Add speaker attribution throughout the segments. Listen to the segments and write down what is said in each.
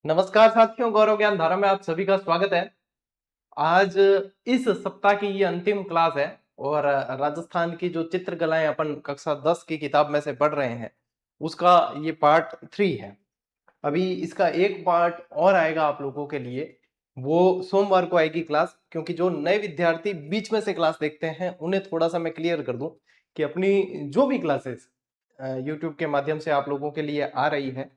Speaker 1: नमस्कार साथियों, गौरव ज्ञान धारा में आप सभी का स्वागत है। आज इस सप्ताह की ये अंतिम क्लास है और राजस्थान की जो चित्रकलाएं अपन कक्षा 10 की किताब में से पढ़ रहे हैं उसका ये पार्ट 3 है। अभी इसका एक पार्ट और आएगा आप लोगों के लिए, वो सोमवार को आएगी क्लास। क्योंकि जो नए विद्यार्थी बीच में से क्लास देखते हैं उन्हें थोड़ा सा मैं क्लियर कर दूं कि अपनी जो भी क्लासेस यूट्यूब के माध्यम से आप लोगों के लिए आ रही है,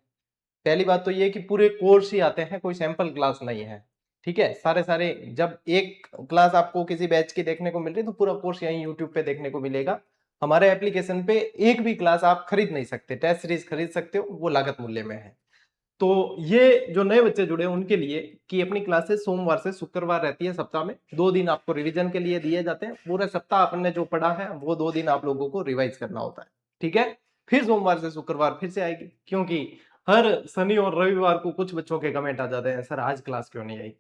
Speaker 1: पहली बात तो ये कि पूरे कोर्स ही आते हैं, कोई सैंपल क्लास नहीं है। ठीक है, सारे सारे जब एक क्लास आपको किसी बैच की देखने को मिल रही है तो पूरा कोर्स यहीं यूट्यूब पे देखने को मिलेगा। हमारे एप्लीकेशन पे एक भी क्लास आप खरीद नहीं सकते, टेस्ट सीरीज खरीद सकते हो, वो लागत मूल्य में है। तो ये जो नए बच्चे जुड़े हैं उनके लिए कि अपनी क्लासेस सोमवार से शुक्रवार रहती है, सप्ताह में 2 दिन आपको रिवीजन के लिए दिए जाते हैं। पूरे सप्ताह आपने जो पढ़ा है वो 2 दिन आप लोगों को रिवाइज करना होता है। ठीक है, फिर सोमवार से शुक्रवार फिर से आएगी, क्योंकि हर शनि और रविवार को कुछ बच्चों के कमेंट आ जाते हैं, सर आज क्लास क्यों नहीं आई।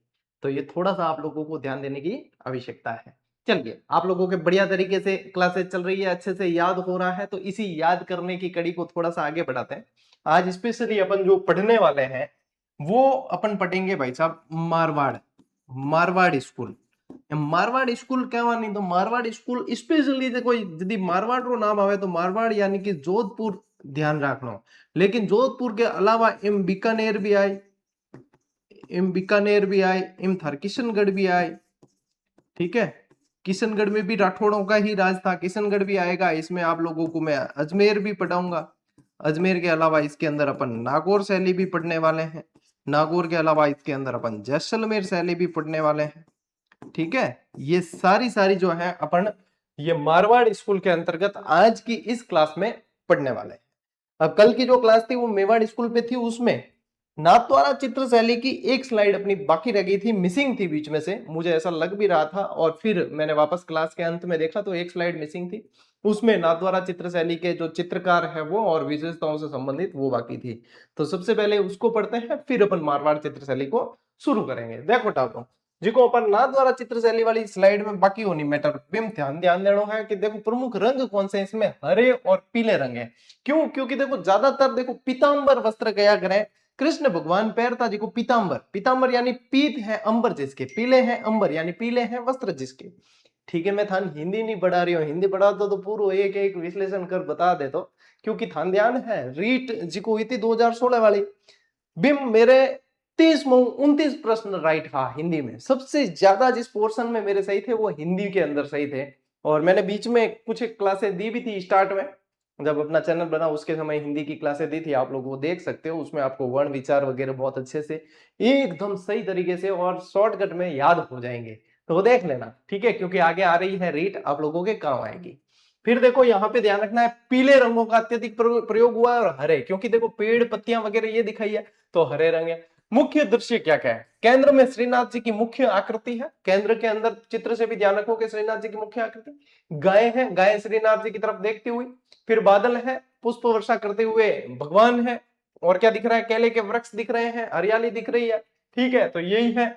Speaker 1: तो ये थोड़ा सा आप लोगों को ध्यान देने की आवश्यकता है। चलिए, आप लोगों के बढ़िया तरीके से क्लासेस चल रही है, अच्छे से याद हो रहा है, तो इसी याद करने की कड़ी को थोड़ा सा आगे बढ़ाते हैं। आज स्पेशली अपन जो पढ़ने वाले हैं वो अपन पढ़ेंगे भाई साहब मारवाड़। मारवाड़ स्कूल, मारवाड़ स्कूल क्या नहीं, तो मारवाड़ स्कूल स्पेशली देखो, यदि मारवाड़ रो नाम आवे तो मारवाड़ यानी कि जोधपुर ध्यान रखना। लेकिन जोधपुर के अलावा इम बीकानेर भी आए, इम बीकानेर भी आए, इम थर किशनगढ़ भी आए। ठीक है, किशनगढ़ में भी राठौड़ों का ही राज था, किशनगढ़ भी आएगा। इसमें आप लोगों को मैं अजमेर भी पढ़ाऊंगा। अजमेर के अलावा इसके अंदर अपन नागौर शैली भी पढ़ने वाले हैं। नागौर के अलावा इसके अंदर अपन जैसलमेर शैली भी पढ़ने वाले हैं। ठीक है, ये सारी सारी जो है अपन ये मारवाड़ स्कूल के अंतर्गत आज की इस क्लास में पढ़ने वाले हैं। अब कल की जो क्लास थी वो मेवाड़ स्कूल पे थी, उसमें नाथद्वारा चित्र शैली की एक स्लाइड अपनी बाकी रह गई थी, मिसिंग थी बीच में से, मुझे ऐसा लग भी रहा था। और फिर मैंने वापस क्लास के अंत में देखा तो एक स्लाइड मिसिंग थी, उसमें नाथद्वारा चित्र शैली के जो चित्रकार है वो और विशेषताओं से संबंधित वो बाकी थी। तो सबसे पहले उसको पढ़ते हैं, फिर अपन मारवाड़ चित्र शैली को शुरू करेंगे। देखो टापो जिको अपन नाथद्वारा चित्र शैली वाली स्लाइड में बाकी होनी मैटर बिम ध्यान ध्यान देना है कि देखो प्रमुख रंग कौन से, इसमें हरे और पीले रंग है। क्यों? क्योंकि देखो ज्यादातर देखो पीतांबर वस्त्र कया करें, कृष्ण भगवान पहनता जी को पीतांबर। पीतांबर यानी पीत है अंबर जिसके, पीले हैं अंबर यानी पीले हैं वस्त्र जिसके। ठीक है, मैं थान हिंदी नहीं पढ़ा रही हूँ, हिंदी पढ़ा तो पूरा एक एक विश्लेषण कर बता दे तो, क्योंकि थान ध्यान है रीट जी को हुई थी 2016 वाली। बिम मेरे 30 29 प्रश्न राइट था हिंदी में, सबसे ज्यादा जिस पोर्शन में मेरे सही थे वो हिंदी के अंदर सही थे। और मैंने बीच में कुछ क्लासेस दी भी थी स्टार्ट में, जब अपना चैनल बना उसके समय हिंदी की क्लासेस दी थी, आप लोग वो देख सकते हो। उसमें आपको वर्ण विचार वगैरह बहुत अच्छे से एकदम सही तरीके से और शॉर्टकट में याद हो जाएंगे, तो वो देख लेना। ठीक है, क्योंकि आगे आ रही है रीट, आप लोगों के काम आएगी। फिर देखो यहाँ पे ध्यान रखना है, पीले रंगों का अत्यधिक प्रयोग हुआ है और हरे, क्योंकि देखो पेड़ पत्तियां वगैरह ये दिखाई है तो हरे रंग है। मुख्य दृश्य क्या क्या है, केंद्र में श्रीनाथ जी की मुख्य आकृति है, केंद्र के अंदर चित्र से भी ध्यान रखो कि श्रीनाथ जी की मुख्य आकृति गाय है, गाय श्रीनाथ जी की तरफ देखती हुई। फिर बादल है, पुष्प वर्षा करते हुए भगवान है, और क्या दिख रहा है, केले के वृक्ष दिख रहे हैं, हरियाली दिख रही है। ठीक है, तो यही है,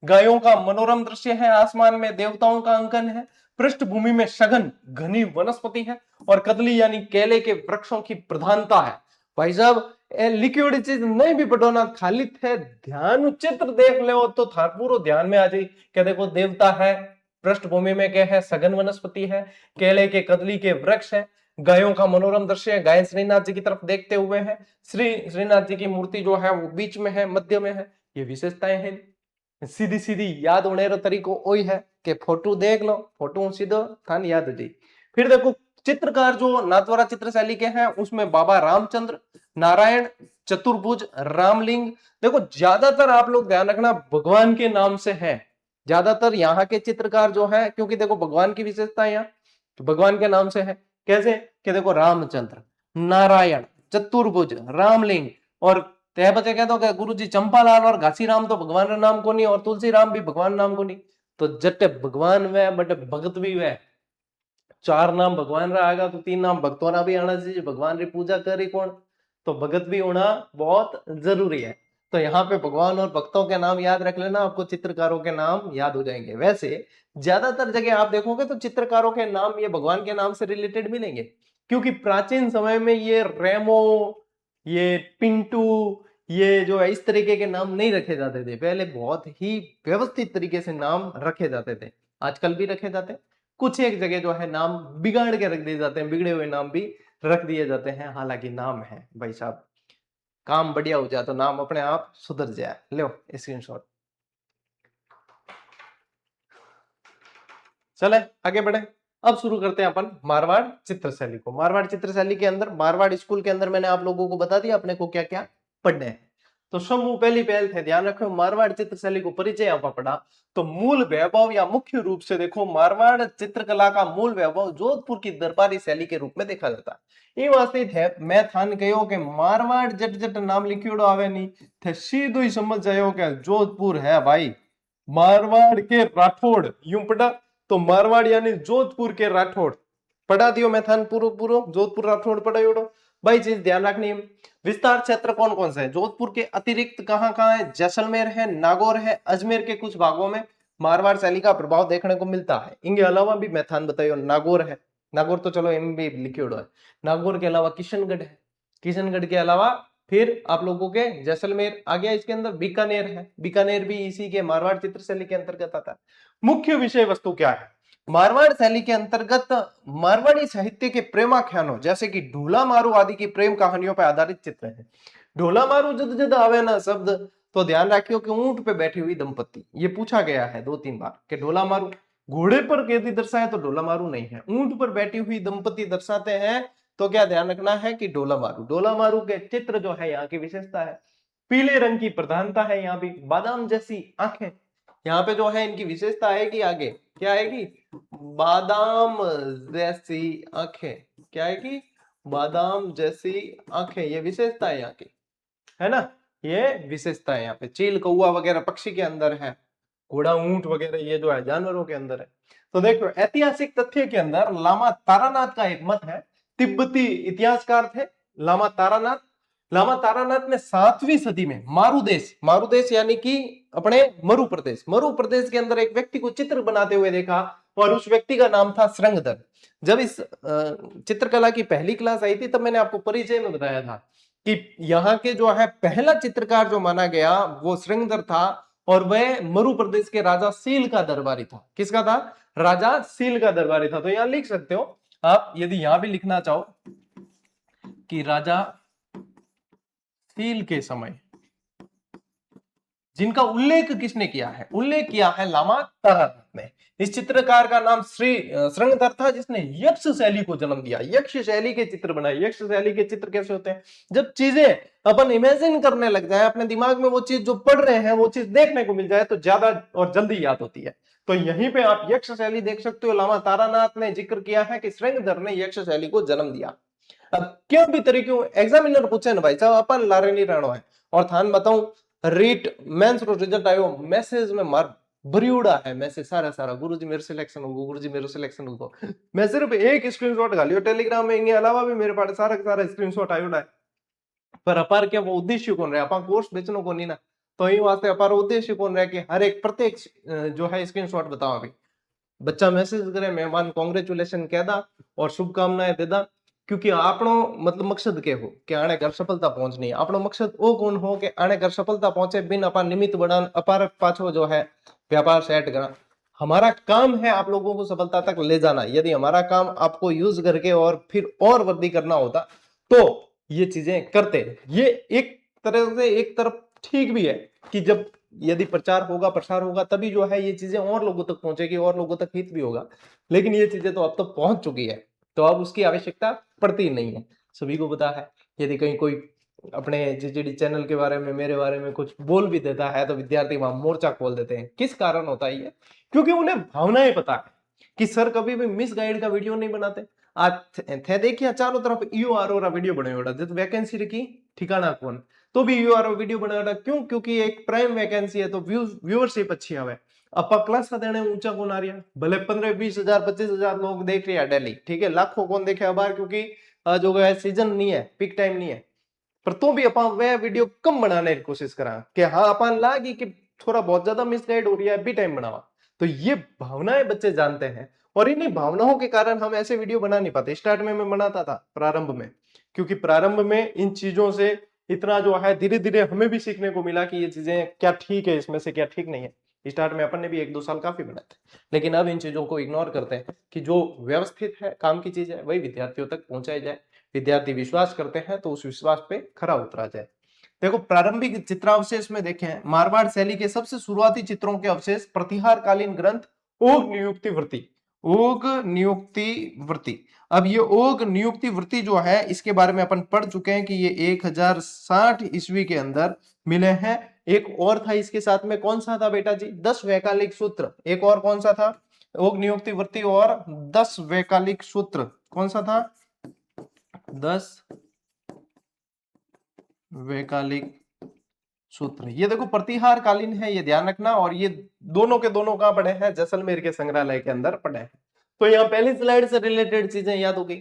Speaker 1: गायों का मनोरम दृश्य है, आसमान में देवताओं का अंकन है, पृष्ठभूमि में सघन घनी वनस्पति है, और कदली यानी केले के वृक्षों की प्रधानता है। भाई साहब लिक्विड चीज नहीं भी पढ़ोना, खाली थे ध्यान चित्र देख ले तो थार पूरा ध्यान में आ जाए। क्या देखो देवता है, पृष्ठभूमि में क्या है, सघन वनस्पति है, केले के कदली के वृक्ष है, गायों का मनोरम दृश्य है, गाय श्रीनाथ जी की तरफ देखते हुए है, श्रीनाथ जी की मूर्ति जो है वो बीच में है, मध्य में है, ये विशेषताएं हैं। सीधी सीधी याद होने रो तरीको ओई है कि फोटो देख लो, फोटो सीधो थान याद हो जाए। फिर देखो चित्रकार जो नाथद्वारा चित्र शैली के हैं उसमें बाबा रामचंद्र, नारायण, चतुर्भुज, रामलिंग। देखो ज्यादातर आप लोग ध्यान रखना भगवान के नाम से है, ज्यादातर यहाँ के चित्रकार जो है, क्योंकि देखो भगवान की विशेषता यहाँ तो भगवान के नाम से है। कैसे कि देखो रामचंद्र, नारायण, चतुर्भुज, रामलिंग, और ते बच्चे कहते हो गुरु जी चंपालाल और घासीराम तो भगवान का नाम को नहीं, और तुलसी राम भी भगवान नाम को नहीं। तो जट भगवान वे बट भगत भी वे, चार नाम भगवान रा आएगा तो 3 नाम भक्तों ना भी आना चाहिए, भगवान री पूजा करी कौन, तो भगत भी होना बहुत जरूरी है। तो यहाँ पे भगवान और भक्तों के नाम याद रख लेना, आपको चित्रकारों के नाम याद हो जाएंगे। वैसे ज्यादातर जगह आप देखोगे तो चित्रकारों के नाम ये भगवान के नाम से रिलेटेड मिलेंगे, क्योंकि प्राचीन समय में ये रेमो, ये पिंटू, ये जो है इस तरीके के नाम नहीं रखे जाते थे, पहले बहुत ही व्यवस्थित तरीके से नाम रखे जाते थे। आजकल भी रखे जाते हैं, कुछ एक जगह जो है नाम बिगाड़ के रख दिए जाते हैं, बिगड़े हुए नाम भी रख दिए जाते हैं। हालांकि नाम है भाई साहब, काम बढ़िया हो जाए तो नाम अपने आप सुधर जाए। लो स्क्रीनशॉट। चले आगे बढ़े। अब शुरू करते हैं अपन मारवाड़ चित्रशैली को। मारवाड़ चित्रशैली के अंदर, मारवाड़ स्कूल के अंदर मैंने आप लोगों को बता दिया अपने को क्या क्या पढ़ने हैं। तो समूह पहली पहल थे, ध्यान रखो मारवाड़ चित्रशैली को परिचय आपका पढ़ा। तो मूल वैभव या मुख्य रूप से देखो, मारवाड़ चित्रकला का मूल वैभव जोधपुर की दरबारी शैली के रूप में देखा जाता है। ये वास्तविक है, मैं थान कहो कि मारवाड़ जट जट नाम लिखियोड़ो आवे नहीं थे, सीधो ही समझ जाओ कि जोधपुर है भाई। मारवाड़ के राठौड़ यूं पढ़ा, तो मारवाड़ यानी जोधपुर के राठौड़ पढ़ा दियो। मैं थान पूरो पूरो जोधपुर राठौड़ पढ़ायोड़ो। भाई चीज ध्यान रखनी है, विस्तार क्षेत्र कौन कौन से है जोधपुर के अतिरिक्त, कहां कहां है? जैसलमेर है, नागौर है, अजमेर के कुछ भागों में मारवाड़ शैली का प्रभाव देखने को मिलता है। इनके अलावा भी मैं थान बताइयो, नागौर है, नागौर तो चलो एम भी लिखियोड़ो है। नागौर के अलावा किशनगढ़ है, किशनगढ़ के अलावा फिर आप लोगों के जैसलमेर आ गया, इसके अंदर बीकानेर है, बीकानेर भी इसी के मारवाड़ चित्रशैली के अंतर्गत आता है। मुख्य विषय वस्तु क्या है? मारवाड़ शैली के अंतर्गत मारवाड़ी साहित्य के प्रेमाख्यानों जैसे कि ढोला मारू आदि की प्रेम कहानियों पर आधारित चित्र है। ढोला मारू जद जद आवे ना शब्द, तो ध्यान रखियो कि ऊंट पे बैठी हुई दंपत्ति, ये पूछा गया है 2-3 बार कि ढोला मारू घोड़े पर यदि दर्शाए तो ढोला मारू नहीं है, ऊंट पर बैठी हुई दंपत्ति दर्शाते हैं। तो क्या ध्यान रखना है कि ढोला मारू, ढोला मारू के चित्र जो है यहाँ की विशेषता है। पीले रंग की प्रधानता है, यहाँ भी बादाम जैसी आंखें, यहाँ पे जो है इनकी विशेषता है कि आगे क्या आएगी? बादाम जैसी आंखें, क्या आएगी? बादाम जैसी आंखें, ये विशेषता है यहाँ की, है ना? ये विशेषता है यहाँ पे। चील कौआ वगैरह पक्षी के अंदर है, घोड़ा ऊंट वगैरह ये जो है जानवरों के अंदर है। तो देखो ऐतिहासिक तथ्य के अंदर लामा तारानाथ का एक मत है, तिब्बती इतिहासकार थे लामा तारानाथ। लामा तारानाथ ने 7वीं सदी में मारुदेश, मारुदेश यानी कि अपने मरु प्रदेश के अंदर एक व्यक्ति को चित्र बनाते हुए देखा, और उस व्यक्ति का नाम था श्रृंगधर। जब इस चित्रकला की पहली क्लास आई थी तब मैंने आपको परिचय में बताया था कि यहाँ के जो है पहला चित्रकार जो माना गया वो श्रृंगधर था, और वह मरु प्रदेश के राजा सील का दरबारी था। किसका था? राजा सील का दरबारी था। तो यहां लिख सकते हो आप, यदि यहां भी लिखना चाहो कि राजा सील के समय जिनका उल्लेख किसने किया है? उल्लेख किया है लामा तारानाथ ने। इस चित्रकार का नाम श्रृंगधर था, जिसने यक्ष शैली को जन्म दिया, यक्ष शैली के चित्र बनाए। यक्ष शैली के चित्र कैसे होते हैं? जब चीजें अपन इमेजिन करने लग जाए, अपने दिमाग में वो चीज जो पढ़ रहे हैं वो चीज देखने को मिल जाए तो ज्यादा और जल्दी याद होती है। तो यहीं पे आप यक्ष शैली देख सकते हो। लामा तारानाथ ने जिक्र किया है कि श्रृंगधर ने यक्ष शैली को जन्म दिया। अब क्यों भी तरीके एग्जामिनर पूछे ना भाई साहब, अपन लारे नहीं रहना है। और थान बताऊं, रीट मेंस रो रिजल्ट आयो, मैसेज में मार भरियोड़ा है मैसेज सारा सारा, गुरुजी मेरे सिलेक्शन हो, गुरुजी मेरे सिलेक्शन हो। मैं सिर्फ एक स्क्रीनशॉट घालियो टेलीग्राम में, इनके अलावा भी मेरे पास सारा सारा स्क्रीनशॉट आयोड़ा है। पर अपार क्या वो उद्देश्य कौन रहा? अपन कोर्स बेचनो को नहीं ना, तो यही वास्ते अपार उद्देश्य कौन रहा कि हर एक प्रत्येक जो है स्क्रीनशॉट बताओ। अभी बच्चा मैसेज करे, मेहमान कांग्रेचुलेशन कह दा और शुभकामनाएं दे दा, क्योंकि आपनो मतलब मकसद के हो कि आने घर सफलता पहुंचनी है। आपनो मकसद वो कौन हो कि आने घर सफलता पहुंचे, बिन अपन निमित्त बनान अपार पाछो जो है व्यापार सेट करा। हमारा काम है आप लोगों को सफलता तक ले जाना। यदि हमारा काम आपको यूज करके और फिर और वृद्धि करना होता तो ये चीजें करते। ये एक तरह से एक तरफ ठीक भी है कि जब यदि प्रचार होगा प्रसार होगा तभी जो है ये चीजें और लोगों तक पहुंचेगी और लोगों तक हित भी होगा। लेकिन ये चीजें तो अब तक पहुंच चुकी है, तो अब उसकी आवश्यकता पड़ती नहीं है। सभी को पता है, यदि कहीं कोई अपने जीजीडी चैनल के बारे में मेरे बारे में कुछ बोल भी देता है तो विद्यार्थी वहां मोर्चा खोल देते हैं। किस कारण होता है ये? क्योंकि उन्हें भावनाएं पता है कि सर कभी भी मिस गाइड का वीडियो नहीं बनाते। आज थे देखिए चारों तरफ यूआरओ रा वीडियो बने होड़ा, जब वैकेंसी रखी ठिकाना कौन, तो भी यूआरओ वीडियो बनाया। क्यों? क्योंकि एक प्राइम वैकेंसी है तो व्यूअरशिप अच्छी आवे। अपा क्लास देने ऊंचा कौन आ रहा है, भले 15-20 हजार 25 हजार लोग देख रहे हैं डेली, ठीक है, लाखों कौन देखे अबार, क्योंकि जो है सीजन नहीं है, पिक टाइम नहीं है। पर तो भी अपन वह वीडियो कम बनाने की कोशिश करा कि हाँ अपन लागी कि थोड़ा बहुत ज्यादा मिसगाइड हो रही है, बी टाइम बनावा। तो ये भावनाएं बच्चे जानते हैं, और इन्हीं भावनाओं के कारण हम ऐसे वीडियो बना नहीं पाते। स्टार्ट में मैं बनाता था प्रारंभ में, क्योंकि प्रारंभ में इन चीजों से इतना जो है धीरे धीरे हमें भी सीखने को मिला कि ये चीजें क्या ठीक है, इसमें से क्या ठीक नहीं है। स्टार्ट में अपन ने भी 1-2 साल काफी बनाए थे, लेकिन अब इन चीजों को इग्नोर करते हैं कि जो व्यवस्थित है, काम की चीज है, वही विद्यार्थियों तक पहुंचाई जाए। विद्यार्थी विश्वास करते हैं तो उस विश्वास पे खरा उतरा जाए। देखो, प्रारंभिक चित्रावशेष में देखें, मारवाड़ शैली के सबसे शुरुआती चित्रों के अवशेष प्रतिहार कालीन ग्रंथ ओग नियुक्ति वृत्ति, ओग नियुक्ति वृत्ति। अब ये ओग नियुक्ति वृत्ति जो है, इसके बारे में अपन पढ़ चुके हैं कि ये 1060 ईस्वी के अंदर मिले हैं। एक और था इसके साथ में, कौन सा था बेटा जी? 10 वैकल्पिक सूत्र। एक और कौन सा था? ओग नियुक्ति वृत्ति और 10 वैकल्पिक सूत्र। कौन सा था? 10 वैकल्पिक सूत्र। ये देखो प्रतिहार कालीन है, ये ध्यान रखना। और ये दोनों के दोनों कहां पड़े हैं? जैसलमेर के संग्रहालय के अंदर पड़े हैं। तो यहाँ पहली स्लाइड से रिलेटेड चीजें याद हो गई।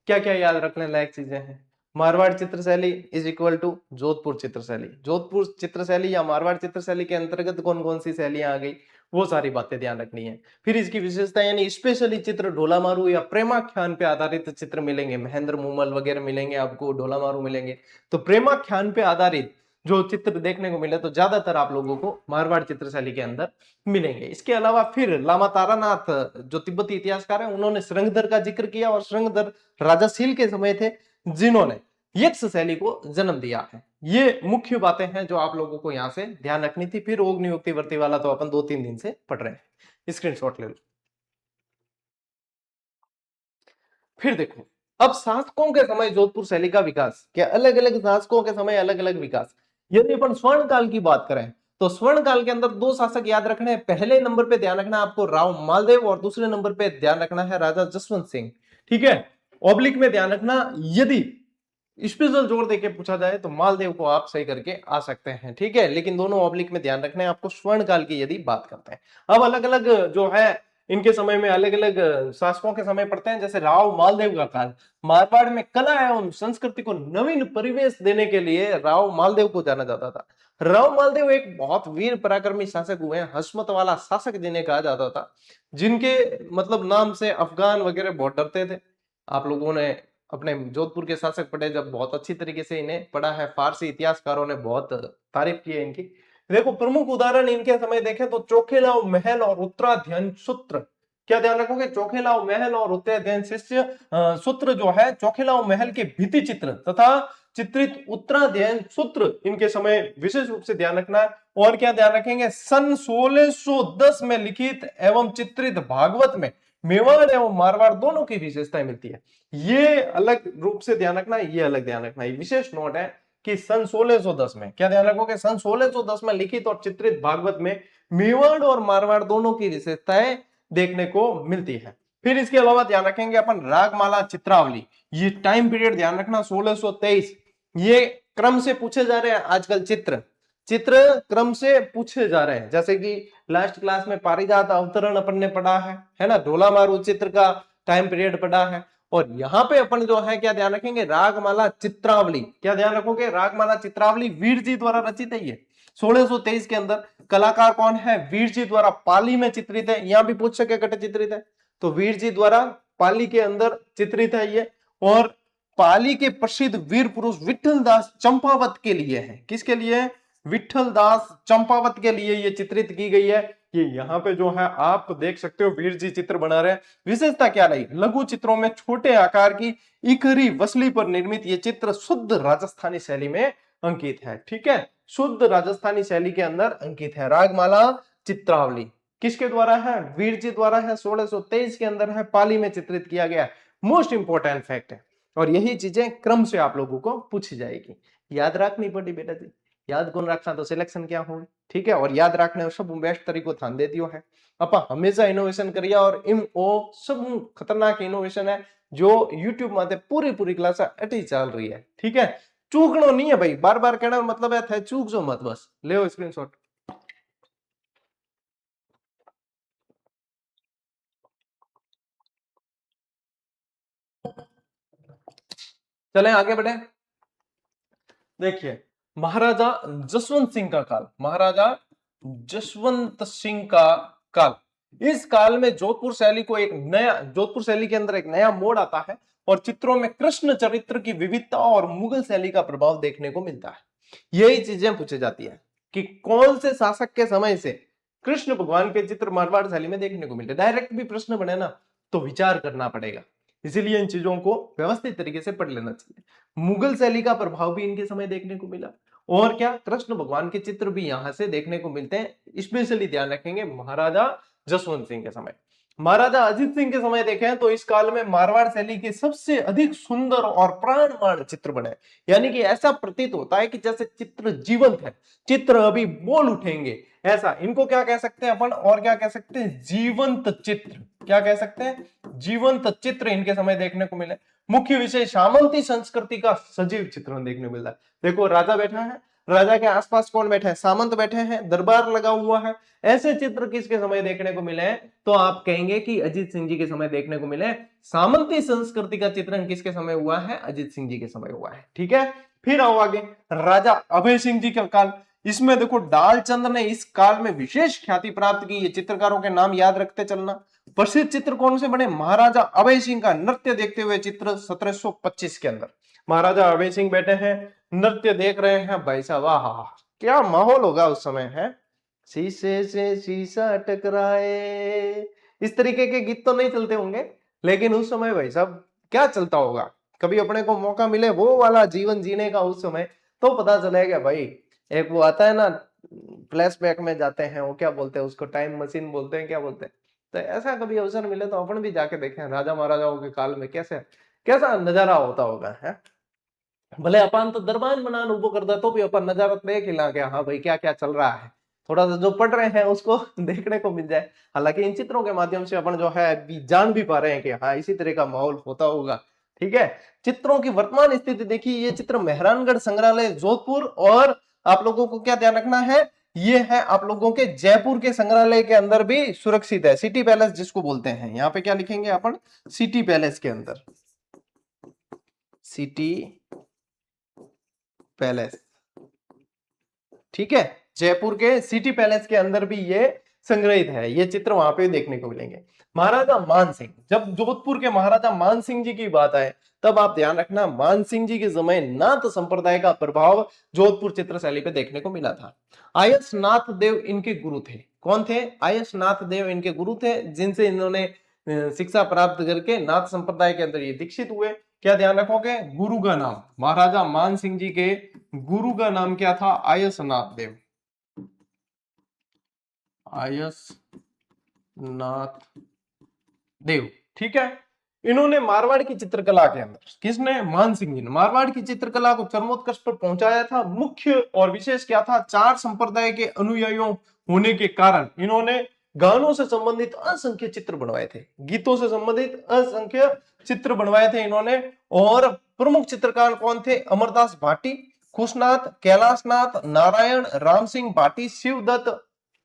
Speaker 1: क्या क्या याद रखने लायक चीजें हैं? मारवाड़ चित्रशैली इज इक्वल टू जोधपुर चित्रशैली। जोधपुर चित्रशैली या मारवाड़ चित्रशैली के अंतर्गत कौन कौन सी शैलियां आ गई, वो सारी बातें ध्यान रखनी है। फिर इसकी विशेषता यानी स्पेशली चित्र ढोलामारू या प्रेमाख्यान पे आधारित चित्र मिलेंगे, महेंद्र मूमल वगैरह मिलेंगे आपको, ढोलामारू मिलेंगे। तो प्रेमाख्यान पे आधारित जो चित्र देखने को मिले तो ज्यादातर आप लोगों को मारवाड़ चित्रशैली के अंदर मिलेंगे। इसके अलावा फिर लामा तारानाथ जो तिब्बती इतिहासकार है, उन्होंने श्रृंगधर का जिक्र किया, और श्रृंगधर राजाशील के समय थे जिन्होंने यक्ष शैली को जन्म दिया है। ये मुख्य बातें हैं जो आप लोगों को यहां से ध्यान रखनी थी। फिर ओग नियुक्ति वर्ती वाला तो अपन 2-3 दिन से पढ़ रहे हैं, स्क्रीनशॉट ले लो। फिर देखो, अब शासकों के समय जोधपुर शैली का विकास, क्या अलग अलग शासकों के समय अलग अलग विकास। यदि अपन स्वर्ण काल की बात करें तो स्वर्ण काल के अंदर 2 शासक याद रखने हैं। पहले नंबर पे ध्यान रखना आपको राव मालदेव, और दूसरे नंबर पे ध्यान रखना है राजा जसवंत सिंह। ठीक है, ऑब्लिक में ध्यान रखना, यदि स्पेशल जोर देके पूछा जाए तो मालदेव को आप सही करके आ सकते हैं। ठीक है, लेकिन दोनों ऑब्लिक में ध्यान रखना है आपको स्वर्ण काल की यदि बात करते हैं। अब अलग अलग जो है इनके समय में अलग अलग शासकों के समय पड़ते हैं। जैसे राव मालदेव का काल, मारवाड़ में कला एवं संस्कृति को नवीन परिवेश देने के लिए राव मालदेव को जाना जाता था। राव मालदेव एक बहुत वीर पराक्रमी शासक हुए हैं, हस्मत वाला शासक जिन्हें कहा जाता था, जिनके मतलब नाम से अफगान वगैरह बहुत डरते थे। आप लोगों ने अपने जोधपुर के शासक पढ़े जब, बहुत अच्छी तरीके से इन्हें पढ़ा है। फारसी इतिहासकारों ने बहुत तारीफ की है इनकी। देखो, प्रमुख उदाहरण इनके समय देखें तो चोखेलाव महल और उत्तराध्ययन सूत्र। क्या ध्यान रखोगे? चोखेलाव महल और उत्तराध्ययन शिष्य सूत्र जो है, चोखेलाव महल के भित्ति चित्र तथा चित्रित उत्तराध्ययन सूत्र इनके समय विशेष रूप से ध्यान रखना है। और क्या ध्यान रखेंगे? सन 1610 में लिखित एवं चित्रित भागवत में मेवाड़ एवं मारवाड़ दोनों की विशेषताएं मिलती है। ये अलग रूप से ध्यान रखना है, ये अलग ध्यान रखना है। विशेष नोट है कि सन 1610 में, क्या ध्यान रखोगे? सन 1610 में लिखित और चित्रित भागवत में मेवाड़ और मारवाड़ दोनों की विशेषताएं देखने को मिलती है। फिर इसके अलावा ध्यान रखेंगे अपन रागमाला चित्रावली। ये टाइम पीरियड ध्यान रखना 1623। ये क्रम से पूछे जा रहे हैं आजकल, चित्र चित्र क्रम से पूछे जा रहे हैं। जैसे कि लास्ट क्लास में पारिजात अवतरण अपन ने पढ़ा है ना, ढोलामारू चित्र का टाइम पीरियड पढ़ा है। और यहाँ पे अपन जो है क्या ध्यान रखेंगे? रागमाला चित्रावली। क्या ध्यान रखोगे? रागमाला चित्रावली वीर जी द्वारा रचित है ये 1623 के अंदर। कलाकार कौन है? वीर जी द्वारा पाली में चित्रित है। यहां भी पूछ सके कट चित्रित है, तो वीर जी द्वारा पाली के अंदर चित्रित है ये। और पाली के प्रसिद्ध वीर पुरुष विठल दास चंपावत के लिए है। किसके लिए? विठल दास चंपावत के लिए ये चित्रित की गई है। ये यहाँ पे जो है आप देख सकते हो, वीर जी चित्र बना रहे हैं। विशेषता क्या रही? लघु चित्रों में छोटे आकार की इकरी वसली पर निर्मित ये चित्र शुद्ध राजस्थानी शैली में अंकित है। ठीक है, शुद्ध राजस्थानी शैली के अंदर अंकित है। रागमाला चित्रावली किसके द्वारा है? वीर जी द्वारा है। 1623 के अंदर है, पाली में चित्रित किया गया। मोस्ट इंपोर्टेंट फैक्ट है, और यही चीजें क्रम से आप लोगों को पूछी जाएगी, याद रखनी पड़ी बेटा जी। याद कौन रखना तो सिलेक्शन क्या हो। ठीक है, और याद रखने सब बेस्ट तरीको थान दे दियो है। अपा हमेशा इनोवेशन करिया, और इम ओ सब खतरनाक इनोवेशन है जो यूट्यूब माते पूरी पूरी क्लास अटी चल रही है। ठीक है, चूकनो नहीं है भाई, बार बार कहना मतलब है थे चूक जो मत, बस ले स्क्रीनशॉट। चले आगे बढ़े। देखिए, महाराजा जसवंत सिंह का काल, महाराजा जसवंत सिंह का काल, इस काल में जोधपुर शैली को एक नया, जोधपुर शैली के अंदर एक नया मोड़ आता है और चित्रों में कृष्ण चरित्र की विविधता और मुगल शैली का प्रभाव देखने को मिलता है। यही चीजें पूछी जाती है कि कौन से शासक के समय से कृष्ण भगवान के चित्र मारवाड़ शैली में देखने को मिलते। डायरेक्ट भी प्रश्न बने ना तो विचार करना पड़ेगा, इसीलिए इन चीजों को व्यवस्थित तरीके से पढ़ लेना चाहिए। मुगल शैली का प्रभाव भी इनके समय देखने को मिला और क्या कृष्ण भगवान के चित्र भी यहां से देखने को मिलते हैं। स्पेशली ध्यान रखेंगे महाराजा जसवंत सिंह के समय, महाराजा अजीत सिंह के समय देखें तो इस काल में मारवाड़ शैली के सबसे अधिक सुंदर और प्राणवान चित्र बने, यानी कि ऐसा प्रतीत होता है कि जैसे चित्र जीवंत है, चित्र अभी बोल उठेंगे ऐसा। इनको क्या कह सकते हैं अपन, और क्या कह सकते हैं, जीवंत चित्र। क्या कह सकते हैं, जीवंत चित्र इनके समय देखने को मिले। मुख्य विषय सामंती संस्कृति का सजीव चित्रण देखने को मिलता है। देखो राजा बैठा है, राजा के आसपास कौन बैठे हैं, सामंत बैठे हैं, दरबार लगा हुआ है। ऐसे चित्र किसके समय देखने को मिले हैं, तो आप कहेंगे कि अजीत सिंह जी के समय देखने को मिले। सामंती संस्कृति का चित्रण किसके समय हुआ है, अजीत सिंह जी के समय हुआ है। ठीक है, फिर आओ आगे, राजा अभय सिंह जी का काल। इसमें देखो डालचंद ने इस काल में विशेष ख्याति प्राप्त की। ये चित्रकारों के नाम याद रखते चलना। प्रसिद्ध चित्र कौन से बने, महाराजा अभय सिंह का नृत्य देखते हुए चित्र 1725 के अंदर। महाराजा अभय सिंह बैठे हैं, नृत्य देख रहे हैं, भाई साहब वाह क्या माहौल होगा उस समय है। शीशे से शीशा टकराए, इस तरीके के गीत तो नहीं चलते होंगे, लेकिन उस समय भाई साहब क्या चलता होगा। कभी अपने को मौका मिले वो वाला जीवन जीने का उस समय, तो पता चलेगा भाई। एक वो आता है ना, फ्लैशबैक में जाते हैं, वो क्या बोलते हैं उसको, टाइम मशीन बोलते हैं, क्या बोलते हैं। तो ऐसा कभी अवसर मिले तो अपन भी जाके देखें राजा महाराजाओं के काल में कैसे कैसा नजारा होता होगा है। भले अपन तो दरबार बनान उबो कर दे तो भी अपन नजारा देख ही ला के हाँ भाई क्या क्या चल रहा है, थोड़ा सा जो पढ़ रहे हैं उसको देखने को मिल जाए। हालांकि इन चित्रों के माध्यम से अपन जो है जान भी पा रहे हैं कि हाँ इसी तरह का माहौल होता होगा। ठीक है, चित्रों की वर्तमान स्थिति देखिए, ये चित्र मेहरानगढ़ संग्रहालय जोधपुर, और आप लोगों को क्या ध्यान रखना है, ये है आप लोगों के जयपुर के संग्रहालय के अंदर भी सुरक्षित है। सिटी पैलेस जिसको बोलते हैं, यहाँ पे क्या लिखेंगे अपन, सिटी पैलेस के अंदर, सिटी पैलेस। ठीक है, जयपुर के सिटी पैलेस के अंदर भी ये संग्रहित है, ये चित्र वहां पे देखने को मिलेंगे। महाराजा मान सिंह, जब जोधपुर के महाराजा मान सिंह जी की बात आए तब आप ध्यान रखना मान सिंह जी के समय नाथ संप्रदाय का प्रभाव जोधपुर चित्र शैली पे देखने को मिला था। आयस नाथ देव इनके गुरु थे। कौन थे, आयस नाथ देव इनके गुरु थे, जिनसे इन्होंने शिक्षा प्राप्त करके नाथ संप्रदाय के अंदर ये दीक्षित हुए। क्या ध्यान रखोगे, गुरु का नाम, महाराजा मान सिंह जी के गुरु का नाम क्या था, आयस नाथ देव, आयस नाथ देव। ठीक है, इन्होंने मारवाड़ की चित्रकला के अंदर, किसने, मान सिंह जी ने मारवाड़ की चित्रकला को चरमोत्कर्ष पर पहुंचाया था। मुख्य और विशेष क्या था, चार संप्रदाय के अनुयायियों होने के कारण इन्होंने गानों से संबंधित असंख्य चित्र बनवाए थे, गीतों से संबंधित असंख्य चित्र बनवाए थे इन्होंने। और प्रमुख चित्रकार कौन थे, अमरदास भाटी, खुशनाथ, कैलाशनाथ, नारायण, राम सिंह भाटी, शिवदत्त,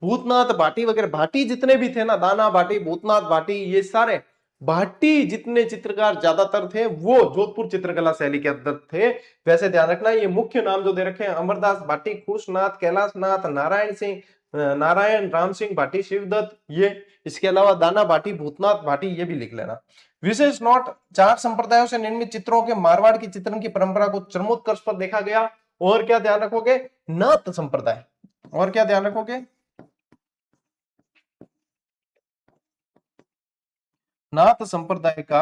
Speaker 1: भूतनाथ भाटी वगैरह। भाटी जितने भी थे ना, दाना भाटी, भूतनाथ भाटी, ये सारे भाटी जितने चित्रकार ज्यादातर थे वो जोधपुर चित्रकला शैली के अंदर थे। वैसे ध्यान रखना ये मुख्य नाम जो दे रखे हैं, अमरदास भाटी, खुशनाथ, कैलाशनाथ, नारायण सिंह, नारायण, राम सिंह भाटी, शिवदत्त, ये इसके अलावा दाना भाटी, भूतनाथ भाटी, ये भी लिख लेना। विशेष नोट, चार संप्रदायों से निर्मित चित्रों के मारवाड़ की चित्रण की परंपरा को चरमोत्कर्ष पर देखा गया। और क्या ध्यान रखोगे, नाथ संप्रदाय, और क्या ध्यान रखोगे, नाथ संप्रदाय का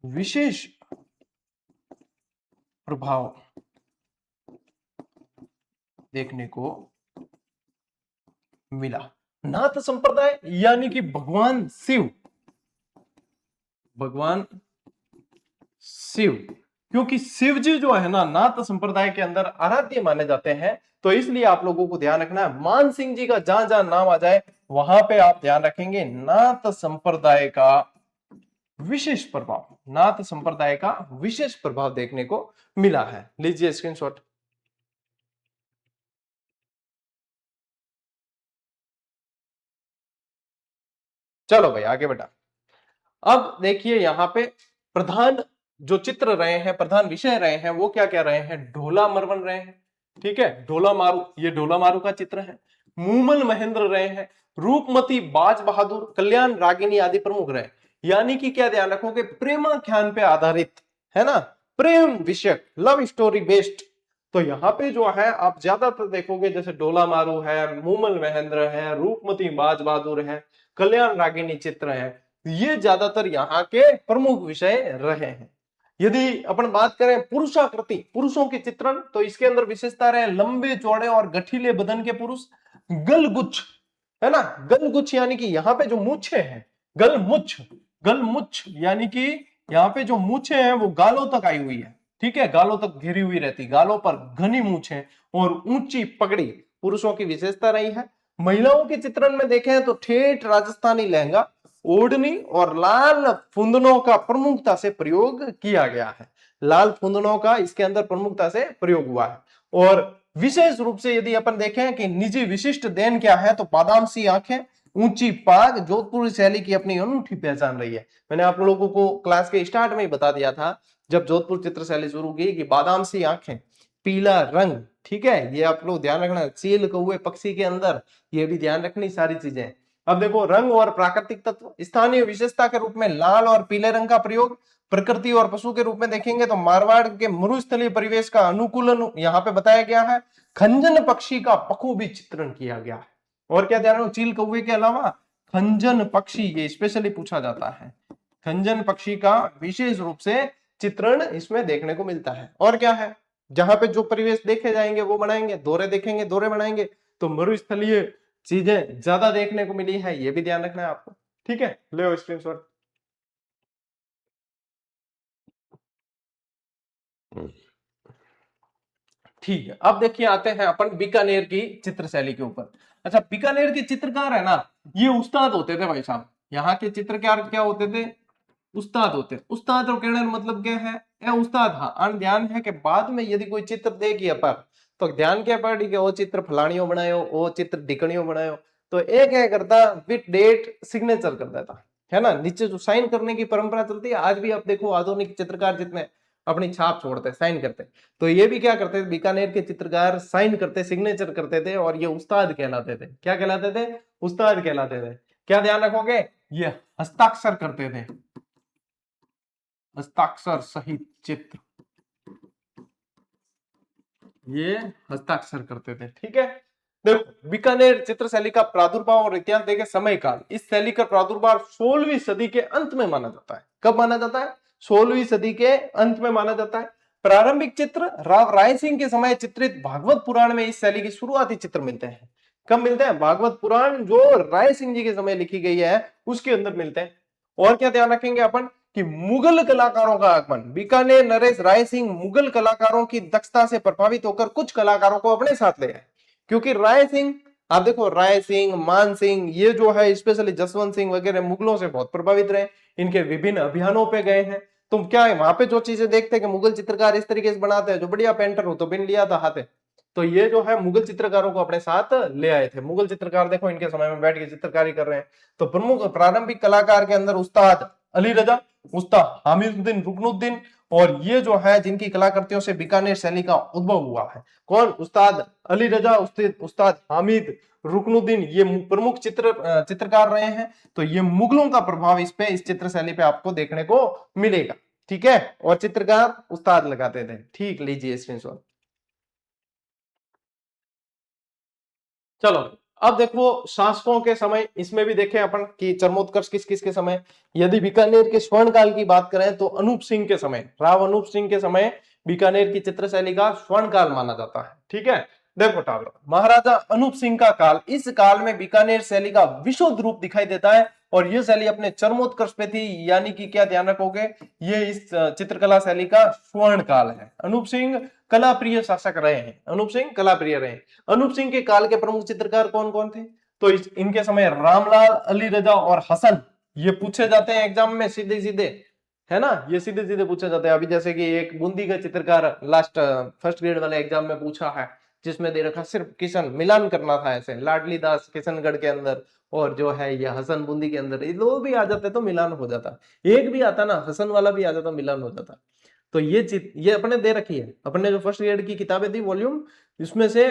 Speaker 1: विशेष प्रभाव देखने को मिला। नाथ संप्रदाय यानी कि भगवान शिव, भगवान शिव, क्योंकि शिव जी जो है ना नाथ संप्रदाय के अंदर आराध्य माने जाते हैं, तो इसलिए आप लोगों को ध्यान रखना है मान सिंह जी का जहां जहां नाम आ जाए वहां पे आप ध्यान रखेंगे नाथ संप्रदाय का विशेष प्रभाव, नाथ संप्रदाय का विशेष प्रभाव देखने को मिला है। लीजिए स्क्रीनशॉट। चलो भाई आगे बढ़ा। अब देखिए यहां पे प्रधान जो चित्र रहे हैं, प्रधान विषय रहे हैं, वो क्या क्या रहे हैं, ढोला मरवन रहे हैं, ठीक है, ढोला मारू, ये ढोला मारू का चित्र है। मूमल महेंद्र रहे हैं, रूपमती, बाज बहादुर, कल्याण रागिनी आदि प्रमुख रहे। यानी कि क्या ध्यान रखोगे, प्रेमाख्यान पे आधारित है ना, प्रेम विषयक, लव स्टोरी बेस्ड। तो यहाँ पे जो है आप ज्यादातर देखोगे जैसे ढोला मारू है, मूमल महेंद्र है, रूपमती बाज बहादुर है, कल्याण रागिनी चित्र है, ये ज्यादातर यहाँ के प्रमुख विषय रहे हैं। यदि अपन बात करें पुरुषाकृति, पुरुषों के चित्रण, तो इसके अंदर विशेषता रहे लंबे चौड़े और गठीले बदन के पुरुष, गलगुच्छ है ना, गलगुच्छ यानी कि यहाँ पे जो मूछे हैं, गलमुच्छ, गलमुच्छ यानी कि यहाँ पे जो मूछे हैं वो गालों तक आई हुई है, ठीक है, गालों तक घेरी हुई रहती, गालों पर घनी मूछे और ऊंची पगड़ी पुरुषों की विशेषता रही है। महिलाओं के चित्रण में देखें तो ठेठ राजस्थानी लहंगा, ओढ़नी और लाल फुंदनों का प्रमुखता से प्रयोग किया गया है। लाल फुंदनों का इसके अंदर प्रमुखता से प्रयोग हुआ है। और विशेष रूप से यदि अपन देखें कि निजी विशिष्ट देन क्या है, तो बादाम सी आंखें, ऊंची पाग जोधपुरी शैली की अपनी अनूठी पहचान रही है। मैंने आप लोगों को क्लास के स्टार्ट में ही बता दिया था जब जोधपुर चित्र शैली शुरू की कि बादाम सी आंखें, पीला रंग, ठीक है, ये आप लोग ध्यान रखना, चील कौवे पक्षी के अंदर ये भी ध्यान रखनी सारी चीजें। अब देखो रंग और प्राकृतिक तत्व, स्थानीय विशेषता के रूप में लाल और पीले रंग का प्रयोग, प्रकृति और पशु के रूप में देखेंगे तो मारवाड़ के मरुस्थलीय परिवेश का अनुकूलन यहाँ पे बताया गया है। खंजन पक्षी का बखूबी चित्रण किया गया है। और क्या ध्यान रखो, चील कौवे के अलावा खंजन पक्षी, ये स्पेशली पूछा जाता है, खंजन पक्षी का विशेष रूप से चित्रण इसमें देखने को मिलता है। और क्या है, जहां पे जो परिवेश देखे जाएंगे वो बनाएंगे, दौरे देखेंगे दौरे बनाएंगे, तो मरुस्थलीय चीजें ज्यादा देखने को मिली है, ये भी ध्यान रखना है आपको। ठीक है, ले स्क्रीनशॉट। ठीक है, अब देखिए आते हैं अपन बीकानेर की चित्र शैली के ऊपर। अच्छा, बीकानेर के चित्रकार है ना, ये उस्ताद होते थे भाई साहब, यहाँ के चित्रकार क्या होते थे, उस्ताद होते। उस्ताद और कहने का मतलब क्या है, ए उस्ताद। हाँ, अन ध्यान है कि बाद में यदि कोई चित्र देगी अपन तो ध्यान क्या पड़ी कि वो चित्र फलानियों बनायो, वो चित्र ढिकनियों बनायो, तो एक क्या करता, विथ डेट सिग्नेचर कर देता है ना, नीचे जो साइन करने की परंपरा चलती है आज भी। आप देखो आधुनिक चित्रकार जितने अपनी छाप छोड़ते, साइन करते, तो ये भी क्या करते थे, बीकानेर के चित्रकार साइन करते, सिग्नेचर करते थे, और ये उस्ताद कहलाते थे। क्या कहलाते थे, उस्ताद कहलाते थे। क्या ध्यान रखोगे, ये हस्ताक्षर करते थे, हस्ताक्षर सहित चित्र, ये हस्ताक्षर करते थे। ठीक है, देखो बीकानेर चित्र शैली का प्रादुर्भाव और इतिहास देखे, समय काल, इस शैली का प्रादुर्भाव 16वीं सदी के अंत में माना जाता है। कब माना जाता है, 16वीं सदी के अंत में माना जाता है। प्रारंभिक चित्र राव राय सिंह के समय चित्रित भागवत पुराण में इस शैली के शुरुआती चित्र मिलते हैं। कब मिलते हैं, भागवत पुराण जो राय सिंह जी के समय लिखी गई है उसके अंदर मिलते हैं। और क्या ध्यान रखेंगे अपन कि मुगल कलाकारों का आगमन, बीकानेर नरेश राय सिंह मुगल कलाकारों की दक्षता से प्रभावित होकर कुछ कलाकारों को अपने साथ ले आए। क्योंकि राय सिंह, आप देखो राय सिंह, मान सिंह, ये जो है स्पेशली जसवंत सिंह वगैरह मुगलों से बहुत प्रभावित रहे, इनके विभिन्न अभियानों पे गए हैं। तुम क्या है वहां पे जो चीजें देखते हैं कि मुगल चित्रकार इस तरीके से बनाते हैं, जो बढ़िया पेंटर हो तो बिन लिया था हाथे, तो ये जो है मुगल चित्रकारों को अपने साथ ले आए थे। मुगल चित्रकार देखो इनके समय में बैठ के चित्रकारी कर रहे हैं। तो प्रमुख प्रारंभिक कलाकार के अंदर उस्ताद अली रजा, उस्ताद हामिदुद्दीन रुकनुद्दीन, और ये जो है जिनकी कलाकृतियों से बीकानेर शैली का उद्भव हुआ है, कौन, उस्ताद अली रजा, उस्ताद हामिद रुकनुद्दीन, ये प्रमुख चित्रकार रहे हैं। तो ये मुगलों का प्रभाव इस चित्र शैली पे आपको देखने को मिलेगा। ठीक है, और चित्रकार उस्ताद लगाते थे। ठीक, लीजिए स्क्रीनशॉट। चलो, अब देखो शासकों के समय, इसमें भी देखें अपन कि चरमोत्कर्ष किस किस के समय। यदि बीकानेर के स्वर्ण काल की बात करें तो अनूप सिंह के समय, राव अनूप सिंह के समय बीकानेर की चित्र शैली का स्वर्ण काल माना जाता है। ठीक है, देखो टावरो, महाराजा अनूप सिंह का काल, इस काल में बीकानेर शैली का विशुद्ध रूप दिखाई देता है, और यह शैली अपने चरमोत्कर्ष पे थी। यानी कि क्या ध्यान रखोगे, ये इस चित्रकला शैली का स्वर्ण काल है। अनूप सिंह कला प्रिय शासक रहे हैं, अनूप सिंह कला प्रिय रहे। अनूप सिंह के काल के प्रमुख चित्रकार कौन कौन थे, तो इनके समय रामलाल, अली रजा और हसन, ये पूछे जाते हैं एग्जाम में सीधे सीधे, है ना, ये सीधे सीधे पूछे जाते हैं। अभी जैसे कि एक बूंदी का चित्रकार लास्ट फर्स्ट ग्रेड वाले एग्जाम में पूछा है, जिसमें दे रखा सिर्फ किशन मिलान करना था, ऐसे लाडली दास किशनगढ़ के अंदर, और जो है ये हसन बूंदी के अंदर, ये दो भी आ जाते तो मिलान हो जाता, एक भी आता ना हसन वाला भी आ जाता मिलान हो जाता। तो ये अपने दे रखी है, अपने जो फर्स्ट ग्रेड की किताबें थी वॉल्यूम इसमें से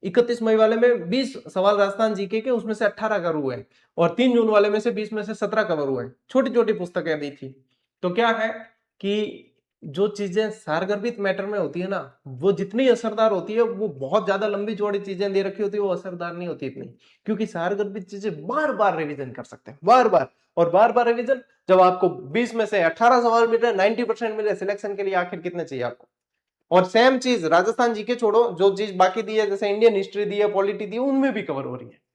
Speaker 1: 31 मई वाले में 20 सवाल राजस्थान जीके के, उसमें से 18 कवर हुए, और 3 जून वाले में से 20 में से 17 कवर हुए। छोटी छोटी पुस्तकें दी थी। तो क्या है कि जो चीजें सारगर्भित मैटर में होती है ना, वो जितनी असरदार होती है, वो बहुत ज्यादा लंबी चौड़ी चीजें दे रखी होती है, वो असरदार नहीं होती इतनी, क्योंकि सारगर्भित चीजें बार बार रिवीजन कर सकते हैं, बार बार और बार बार रिवीजन। जब आपको 20 में से 18 सवाल मिल रहे, 90% मिले सिलेक्शन के लिए, आखिर कितने चाहिए आपको। और सेम चीज राजस्थान जीके छोड़ो, जो चीज बाकी दी है, जैसे इंडियन हिस्ट्री दी है, पॉलिटी दी है, उनमें भी कवर हो रही है।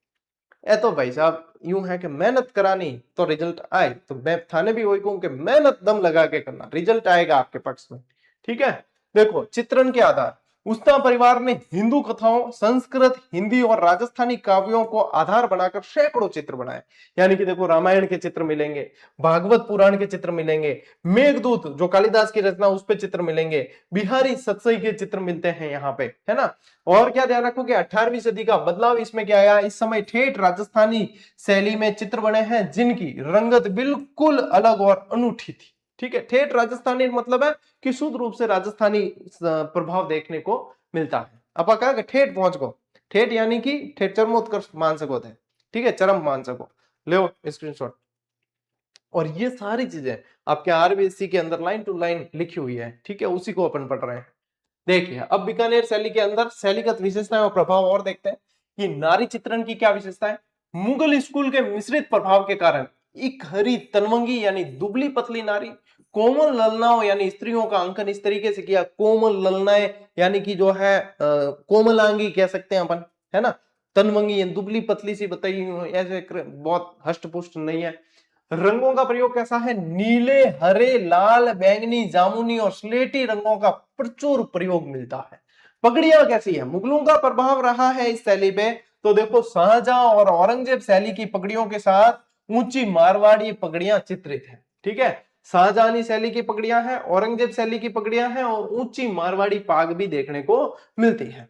Speaker 1: ए तो भाई साहब यूं है कि मेहनत करानी तो रिजल्ट आए, तो मैं थाने भी वही कहूं कि मेहनत दम लगा के करना, रिजल्ट आएगा आपके पक्ष में। ठीक है, देखो चित्रण के आधार, उस्ता परिवार ने हिंदू कथाओं, संस्कृत, हिंदी और राजस्थानी काव्यों को आधार बनाकर सैकड़ों चित्र बनाए। यानी कि देखो रामायण के चित्र मिलेंगे, भागवत पुराण के चित्र मिलेंगे, मेघदूत जो कालिदास की रचना, उस पे चित्र मिलेंगे, बिहारी सतसई के चित्र मिलते हैं यहाँ पे, है ना। और क्या ध्यान रखो कि 18वीं सदी का बदलाव इसमें क्या आया, इस समय ठेठ राजस्थानी शैली में चित्र बने हैं जिनकी रंगत बिल्कुल अलग और अनूठी थी। ठीक है, ठेठ राजस्थानी मतलब है कि शुद्ध रूप से राजस्थानी प्रभाव देखने को मिलता है। अब कहा ठेठ पहुंच गो, ठेठ यानी कि ठेठ चरमोत्कर्ष मान सको थे, ठीक है, चरम मान सको, लो स्क्रीनशॉट। और ये सारी चीजें आपके आरबीएससी के अंदर लाइन टू लाइन लिखी हुई है, ठीक है, उसी को अपन पढ़ रहे हैं। देखिए अब बीकानेर शैली के अंदर शैलीगत विशेषताएं और प्रभाव और देखते हैं कि नारी चित्रण की क्या विशेषता है। मुगल स्कूल के मिश्रित प्रभाव के कारण एक हरी तनवंगी यानी दुबली पतली नारी, कोमल ललनाओं यानी स्त्रियों का अंकन इस तरीके से किया, कोमल ललनाएं यानी कि जो है कोमलांगी कह सकते हैं अपन, है ना। तनवंगी दुबली पतली सी बताई, ऐसे बहुत हष्ट पुष्ट नहीं है। रंगों का प्रयोग कैसा है, नीले, हरे, लाल, बैंगनी, जामुनी और स्लेटी रंगों का प्रचुर प्रयोग मिलता है। पगड़ियां कैसी है, मुगलों का प्रभाव रहा है इस शैली पे, तो देखो शाहजहां और औरंगजेब शैली की पगड़ियों के साथ ऊंची मारवाड़ी पगड़ियां चित्रित है। ठीक है, शाहजहानी शैली की पगड़ियां हैं, औरंगजेब शैली की पगड़ियां हैं, और ऊंची मारवाड़ी पाग भी देखने को मिलती है।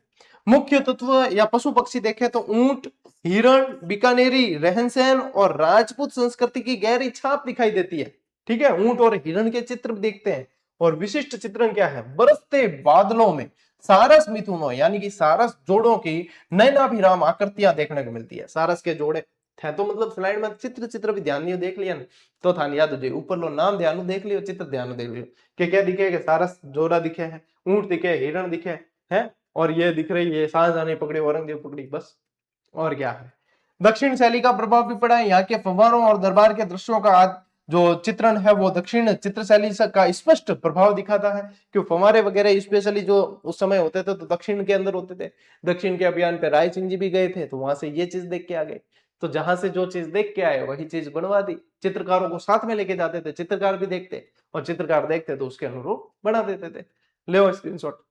Speaker 1: मुख्य तत्व या पशु पक्षी देखें तो ऊंट, हिरण, बीकानेरी रहन सहन और राजपूत संस्कृति की गहरी छाप दिखाई देती है। ठीक है, ऊंट और हिरण के चित्र देखते हैं। और विशिष्ट चित्रण क्या है, बरसते बादलों में सारस मिथुनों यानी कि सारस जोड़ों की नयनाभिराम आकृतियां देखने को मिलती है। सारस के जोड़े थे तो मतलब स्लाइड में चित्र चित्र भी ध्यान नहीं देख लिया ना, तो था याद हो जाए, ऊपर लो नाम ध्यान देख लियो, चित्र ध्यान देख लियो कि क्या दिखे, कि सारस जोड़ा दिखे है, ऊंट दिखे, हिरण दिखे है, और ये दिख रही है शाहजहां पकड़ी, औरंगजेब पकड़ी, बस। और क्या है, दक्षिण शैली का प्रभाव भी पड़ा है। यहाँ के फव्वारों और दरबार के दृश्यों का जो चित्रण है वो दक्षिण चित्र शैली का स्पष्ट प्रभाव दिखाता है, क्यों फव्वारे वगैरह स्पेशली जो उस समय होते थे तो दक्षिण के अंदर होते थे। दक्षिण के अभियान पे राय सिंह जी भी गए थे, तो वहां से ये चीज देख के आ गए, तो जहां से जो चीज देख के आए वही चीज बनवा दी। चित्रकारों को साथ में लेके जाते थे, चित्रकार भी देखते, और चित्रकार देखते तो उसके अनुरूप बना देते थे। ले स्क्रीनशॉट।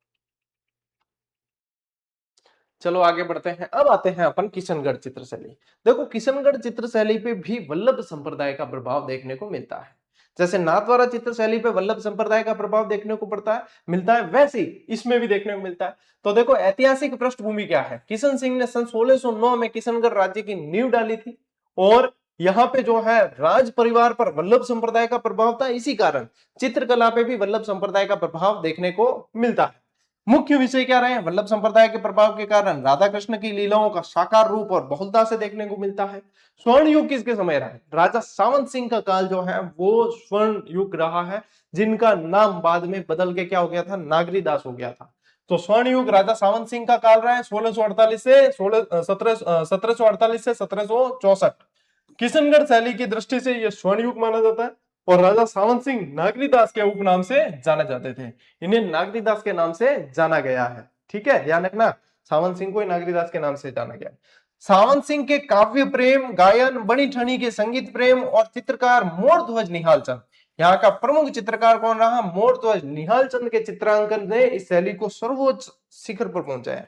Speaker 1: चलो आगे बढ़ते हैं, अब आते हैं अपन किशनगढ़ चित्र शैली। देखो किशनगढ़ चित्र शैली पे भी वल्लभ संप्रदाय का प्रभाव देखने को मिलता है। जैसे नाथद्वारा चित्र शैली पे वल्लभ संप्रदाय का प्रभाव देखने को पड़ता है, मिलता है, वैसे ही इसमें भी देखने को मिलता है। तो देखो ऐतिहासिक पृष्ठभूमि क्या है, किशन सिंह ने सन 1609 में किशनगढ़ राज्य की नींव डाली थी, और यहाँ पे जो है राज परिवार पर वल्लभ संप्रदाय का प्रभाव था, इसी कारण चित्रकला पे भी वल्लभ संप्रदाय का प्रभाव देखने को मिलता है। मुख्य विषय क्या रहे हैं, वल्लभ संप्रदाय के प्रभाव के कारण राधा कृष्ण की लीलाओं का साकार रूप और बहुलता से देखने को मिलता है। स्वर्ण युग किसके समय रहा है, राजा सावंत सिंह का काल जो है वो स्वर्ण युग रहा है, जिनका नाम बाद में बदल के क्या हो गया था, नागरीदास हो गया था। तो स्वर्ण युग राजा सावंत सिंह का काल रहा है 1648 से 1748 से 1764। किशनगढ़ शैली की दृष्टि से यह स्वर्ण युग माना जाता है, और राजा सावंत सिंह नागरीदास के उपनाम से जाने जाते थे, इन्हें नागरीदास के नाम से जाना गया है। ठीक है, ध्यान रखना, सावंत सिंह को नागरीदास के नाम से जाना गया। सावंत सिंह के काव्य प्रेम, गायन, बनी ठनी के संगीत प्रेम और चित्रकार मोरध्वज निहाल चंद, यहाँ का प्रमुख चित्रकार कौन रहा, मोरध्वज निहाल चंद के चित्रांकन ने इस शैली को सर्वोच्च शिखर पर पहुंचाया।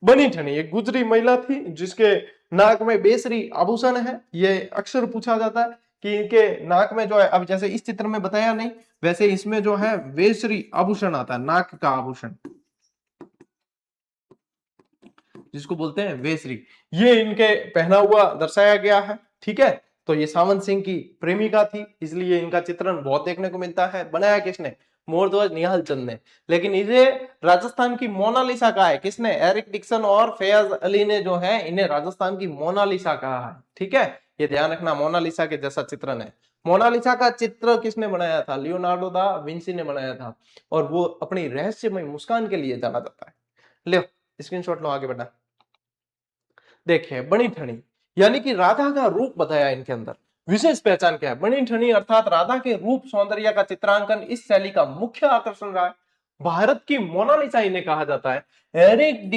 Speaker 1: बनी ठनी एक गुजरी महिला थी जिसके नाक में बेसरी आभूषण है, ये अक्सर पूछा जाता है कि इनके नाक में जो है, अब जैसे इस चित्र में बताया नहीं, वैसे इसमें जो है वेसरी आभूषण आता है, नाक का आभूषण जिसको बोलते हैं वेसरी, ये इनके पहना हुआ दर्शाया गया है। ठीक है, तो ये सावंत सिंह की प्रेमिका थी, इसलिए इनका चित्रण बहुत देखने को मिलता है। बनाया किसने, मोरध्वज निहाल चंद ने। लेकिन इसे राजस्थान की मोनालिसा कहा है किसने? एरिक डिक्सन और फैयाज अली ने जो है इन्हें राजस्थान की मोनालिसा कहा है। ठीक है, ये ध्यान रखना, मोनालिसा के जैसा चित्रण है। मोनालिसा का चित्र किसने बनाया था? लियोनार्डो दा विंसी ने बनाया था, और वो अपनी रहस्यमय मुस्कान के लिए जाना जाता है। लो स्क्रीनशॉट लो, आगे बढ़ना। देखिए बनी ठनी यानी कि राधा का रूप बताया इनके अंदर। विशेष पहचान क्या है? बनी ठनी अर्थात राधा के रूप सौंदर्य का चित्रांकन इस शैली का मुख्य आकर्षण रहा है। भारत की मोनालिसा इन्हें कहा जाता है। एरिक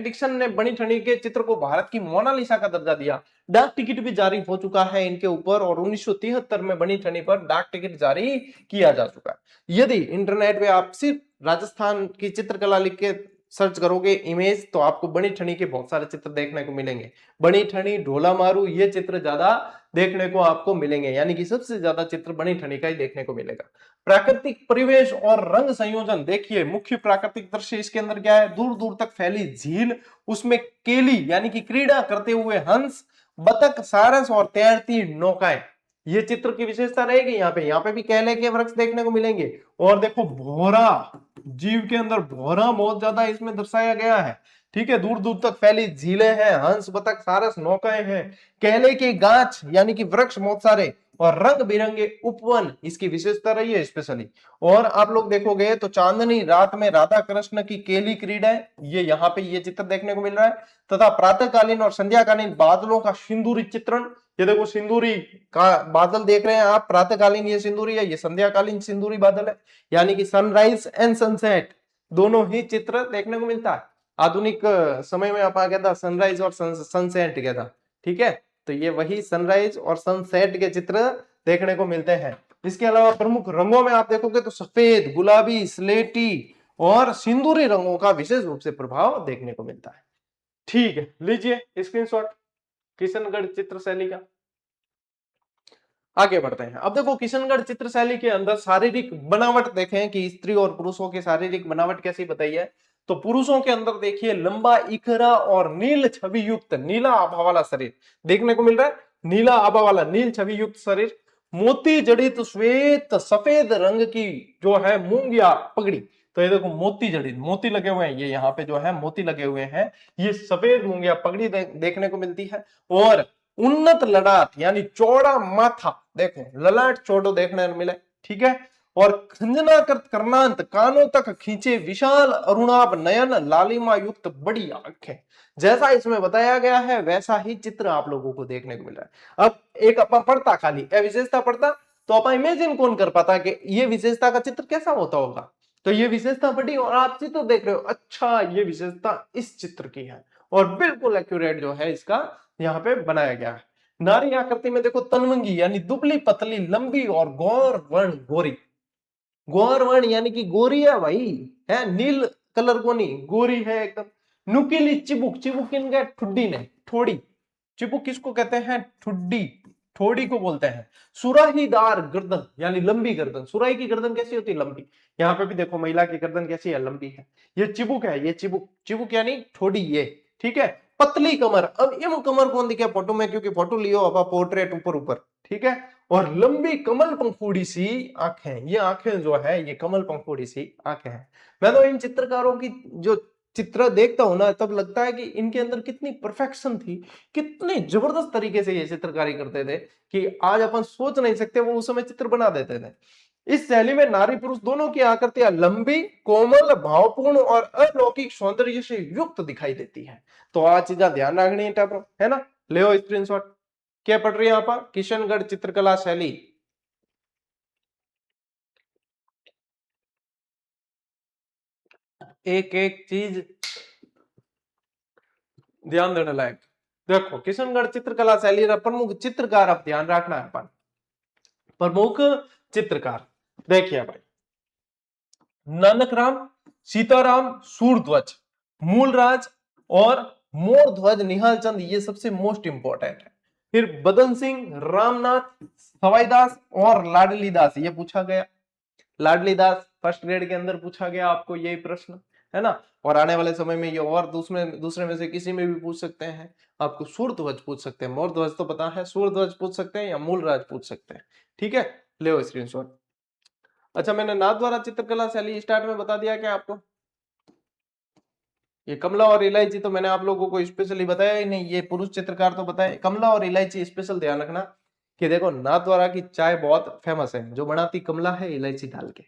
Speaker 1: डिक्सन ने बनी ठनी के चित्र को भारत की मोनालिसा का दर्जा दिया। डाक टिकट भी जारी हो चुका है इनके ऊपर, और 1973 में बनी ठनी पर डाक टिकट जारी किया जा चुका है। यदि इंटरनेट पे आप सिर्फ राजस्थान की चित्रकला लिख के सर्च करोगे इमेज, तो आपको बनी ठनी के बहुत सारे चित्र देखने को मिलेंगे। बनी ठनी, ढोला मारू, ये चित्र ज्यादा देखने को आपको मिलेंगे, यानी कि सबसे ज्यादा चित्र बनी ठनी का ही देखने को मिलेगा। प्राकृतिक परिवेश और रंग संयोजन देखिए, मुख्य प्राकृतिक दृश्य इसके अंदर क्या है? दूर दूर तक फैली झील, उसमें केली यानी कि क्रीड़ा करते हुए हंस, बतख, सारस और तैरती नौकाएं, ये चित्र की विशेषता रहेगी। यहाँ पे भी केले के वृक्ष देखने को मिलेंगे। और देखो भौरा, जीव के अंदर भौरा बहुत ज्यादा इसमें दर्शाया गया है। ठीक है, दूर दूर तक फैली झीलें हैं, हंस, बतख, सारस, नौकाएं हैं, केले के गाछ यानी कि वृक्ष बहुत सारे, और रंग बिरंगे उपवन इसकी विशेषता रही है स्पेशली। और आप लोग देखोगे तो चांदनी रात में राधा कृष्ण की केली क्रीड़ा, ये यहाँ पे ये चित्र देखने को मिल रहा है। तथा प्रातःकालीन और संध्याकालीन बादलों का सिंदूरी चित्रण, ये देखो सिंदूरी का बादल देख रहे हैं आप, प्रातःकालीन ये सिंदूरी है, ये संध्याकालीन सिंदूरी बादल है, यानी कि सनराइज एंड सनसेट दोनों ही चित्र देखने को मिलता है। आधुनिक समय में आप आ गया था सनराइज और सनसेट गया था। ठीक है, तो ये वही सनराइज और सनसेट के चित्र देखने को मिलते हैं। इसके अलावा प्रमुख रंगों में आप देखोगे तो सफेद, गुलाबी, स्लेटी और सिंदूरी रंगों का विशेष रूप से प्रभाव देखने को मिलता है। ठीक है, लीजिए स्क्रीनशॉट किशनगढ़ चित्र शैली का। आगे बढ़ते हैं। अब देखो किशनगढ़ चित्र शैली के अंदर शारीरिक बनावट देखें कि स्त्री और पुरुषों की शारीरिक बनावट कैसी बताई है। तो पुरुषों के अंदर देखिए लंबा, इखरा और नील छवि युक्त नीला आभा वाला शरीर देखने को मिल रहा है। नीला आभा वाला, नील छवि युक्त शरीर, मोती जड़ित श्वेत सफेद रंग की जो है मूंग या पगड़ी। तो ये देखो मोती जड़ित, मोती लगे हुए हैं, ये यहाँ पे जो है मोती लगे हुए हैं, ये सफेद मूंग या पगड़ी देखने को मिलती है। और उन्नत ललाट यानी चौड़ा माथा, देखो ललाट चौड़ो देखने को मिले। ठीक है, और खंजनाकृत कर्णांत, कानों तक खींचे विशाल अरुणाभ नयन, लालिमा युक्त बड़ी आंखें, जैसा इसमें बताया गया है वैसा ही चित्र आप लोगों को देखने को मिल रहा है। अब एक अपन पढ़ता खाली ए विशेषता पढ़ता, तो अपन इमेजिन कौन कर पाता कि ये विशेषता का चित्र कैसा होता होगा। तो ये विशेषता पढ़ी और आप चित्र देख रहे हो, अच्छा ये विशेषता इस चित्र की है, और बिल्कुल एक्यूरेट जो है इसका यहाँ पे बनाया गया है। नारी आकृति में देखो तनवंगी यानी दुबली पतली लंबी और गौर वर्ण गोरी, गौर वर्ण यानी कि गोरी है भाई, है नील कलर को नहीं, गोरी है एकदम। नुकीली चिबुक, चिबुक इनका ठुड्डी ने, ठोड़ी, चिबुक किसको कहते हैं? ठुड्डी, ठोड़ी को बोलते हैं। सुराहीदार गर्दन यानी लंबी गर्दन, सुराही की गर्दन कैसी होती है? लंबी। यहाँ पे भी देखो महिला की गर्दन कैसी है? लंबी है। ये चिबुक है, ये चिबुक, चिबुक यानी ठोड़ी ये। ठीक है, पतली कमर, अब ये कमर कौन दिखे फोटो में, क्योंकि फोटो लियो अब पोर्ट्रेट ऊपर ऊपर। ठीक है, और लंबी कमल पंखुड़ी सी आंखें, ये आंखें जो है ये कमल पंखुड़ी सी आंखें हैं। मैं तो इन चित्रकारों की जो चित्र देखता हूं ना, तब लगता है कि इनके अंदर कितनी परफेक्शन थी, कितने जबरदस्त तरीके से ये चित्रकारी करते थे कि आज अपन सोच नहीं सकते, वो उस समय चित्र बना देते थे। इस शैली में नारी पुरुष दोनों की आकृतियां लंबी, कोमल, भावपूर्ण और अलौकिक सौंदर्य से युक्त दिखाई देती है। तो आ चीजा ध्यान रखनी है ना। ले स्क्रीनशॉट। क्या पढ़ रही है आप? किशनगढ़ चित्रकला शैली। एक एक चीज ध्यान देने लायक। देखो किशनगढ़ चित्रकला शैली प्रमुख चित्रकार, अब ध्यान रखना है अपन, प्रमुख चित्रकार देखिए भाई, नानकराम, सीताराम, सूरध्वज, मूलराज और मोरध्वज निहाल चंद, ये सबसे मोस्ट इंपॉर्टेंट है। फिर बदन सिंह, रामनाथ, सवाईदास और लाडली दास, ये पूछा गया। लाडली दास फर्स्ट ग्रेड के अंदर पूछा गया आपको यही प्रश्न, है ना। और आने वाले समय में ये और दूसरे दूसरे में से किसी में भी पूछ सकते हैं आपको। सूरध्वज पूछ सकते हैं, मोरध्वज तो पता है, सूरध्वज पूछ सकते हैं या मूलराज पूछ सकते हैं। ठीक है, ले स्क्रीनशॉट। अच्छा, मैंने नाथद्वारा चित्रकला शैली स्टार्ट में बता दिया क्या आपको? ये कमला और इलायची तो मैंने आप लोगों को स्पेशली बताया ही नहीं, ये पुरुष चित्रकार तो बताए। कमला और इलायची स्पेशल ध्यान रखना कि देखो नाथद्वारा की चाय बहुत फेमस है, जो बनाती कमला है इलायची डाल के,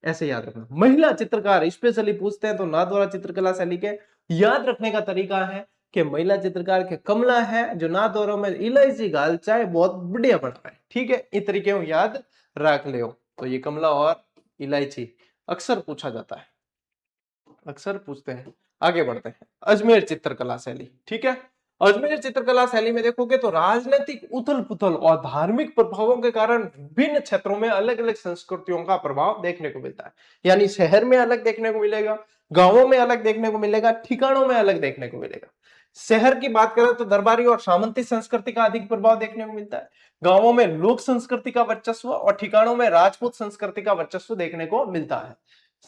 Speaker 1: ऐसे याद रखना। महिला चित्रकार स्पेशली पूछते हैं तो नाथद्वारा चित्रकला शैली के याद रखने का तरीका है कि महिला चित्रकार के कमला है जो नाथद्वारा में इलायची गाल चाय बहुत बढ़िया बनता है। ठीक है, इस तरीके को याद रख ले। तो ये कमला और इलायची अक्सर पूछा जाता है, अक्सर पूछते हैं। आगे बढ़ते हैं, अजमेर चित्रकला शैली। ठीक है, अजमेर चित्रकला शैली में देखोगे तो राजनीतिक उथल पुथल और धार्मिक प्रभावों के कारण विभिन्न क्षेत्रों में अलग अलग संस्कृतियों का प्रभाव देखने को मिलता है। यानी शहर में अलग देखने को मिलेगा, गांवों में अलग देखने को मिलेगा, ठिकानों में अलग देखने को मिलेगा। शहर की बात करें तो दरबारी और सामंती संस्कृति का अधिक प्रभाव देखने को मिलता है। गांवों में लोक संस्कृति का वर्चस्व और ठिकानों में राजपूत संस्कृति का वर्चस्व देखने को मिलता है।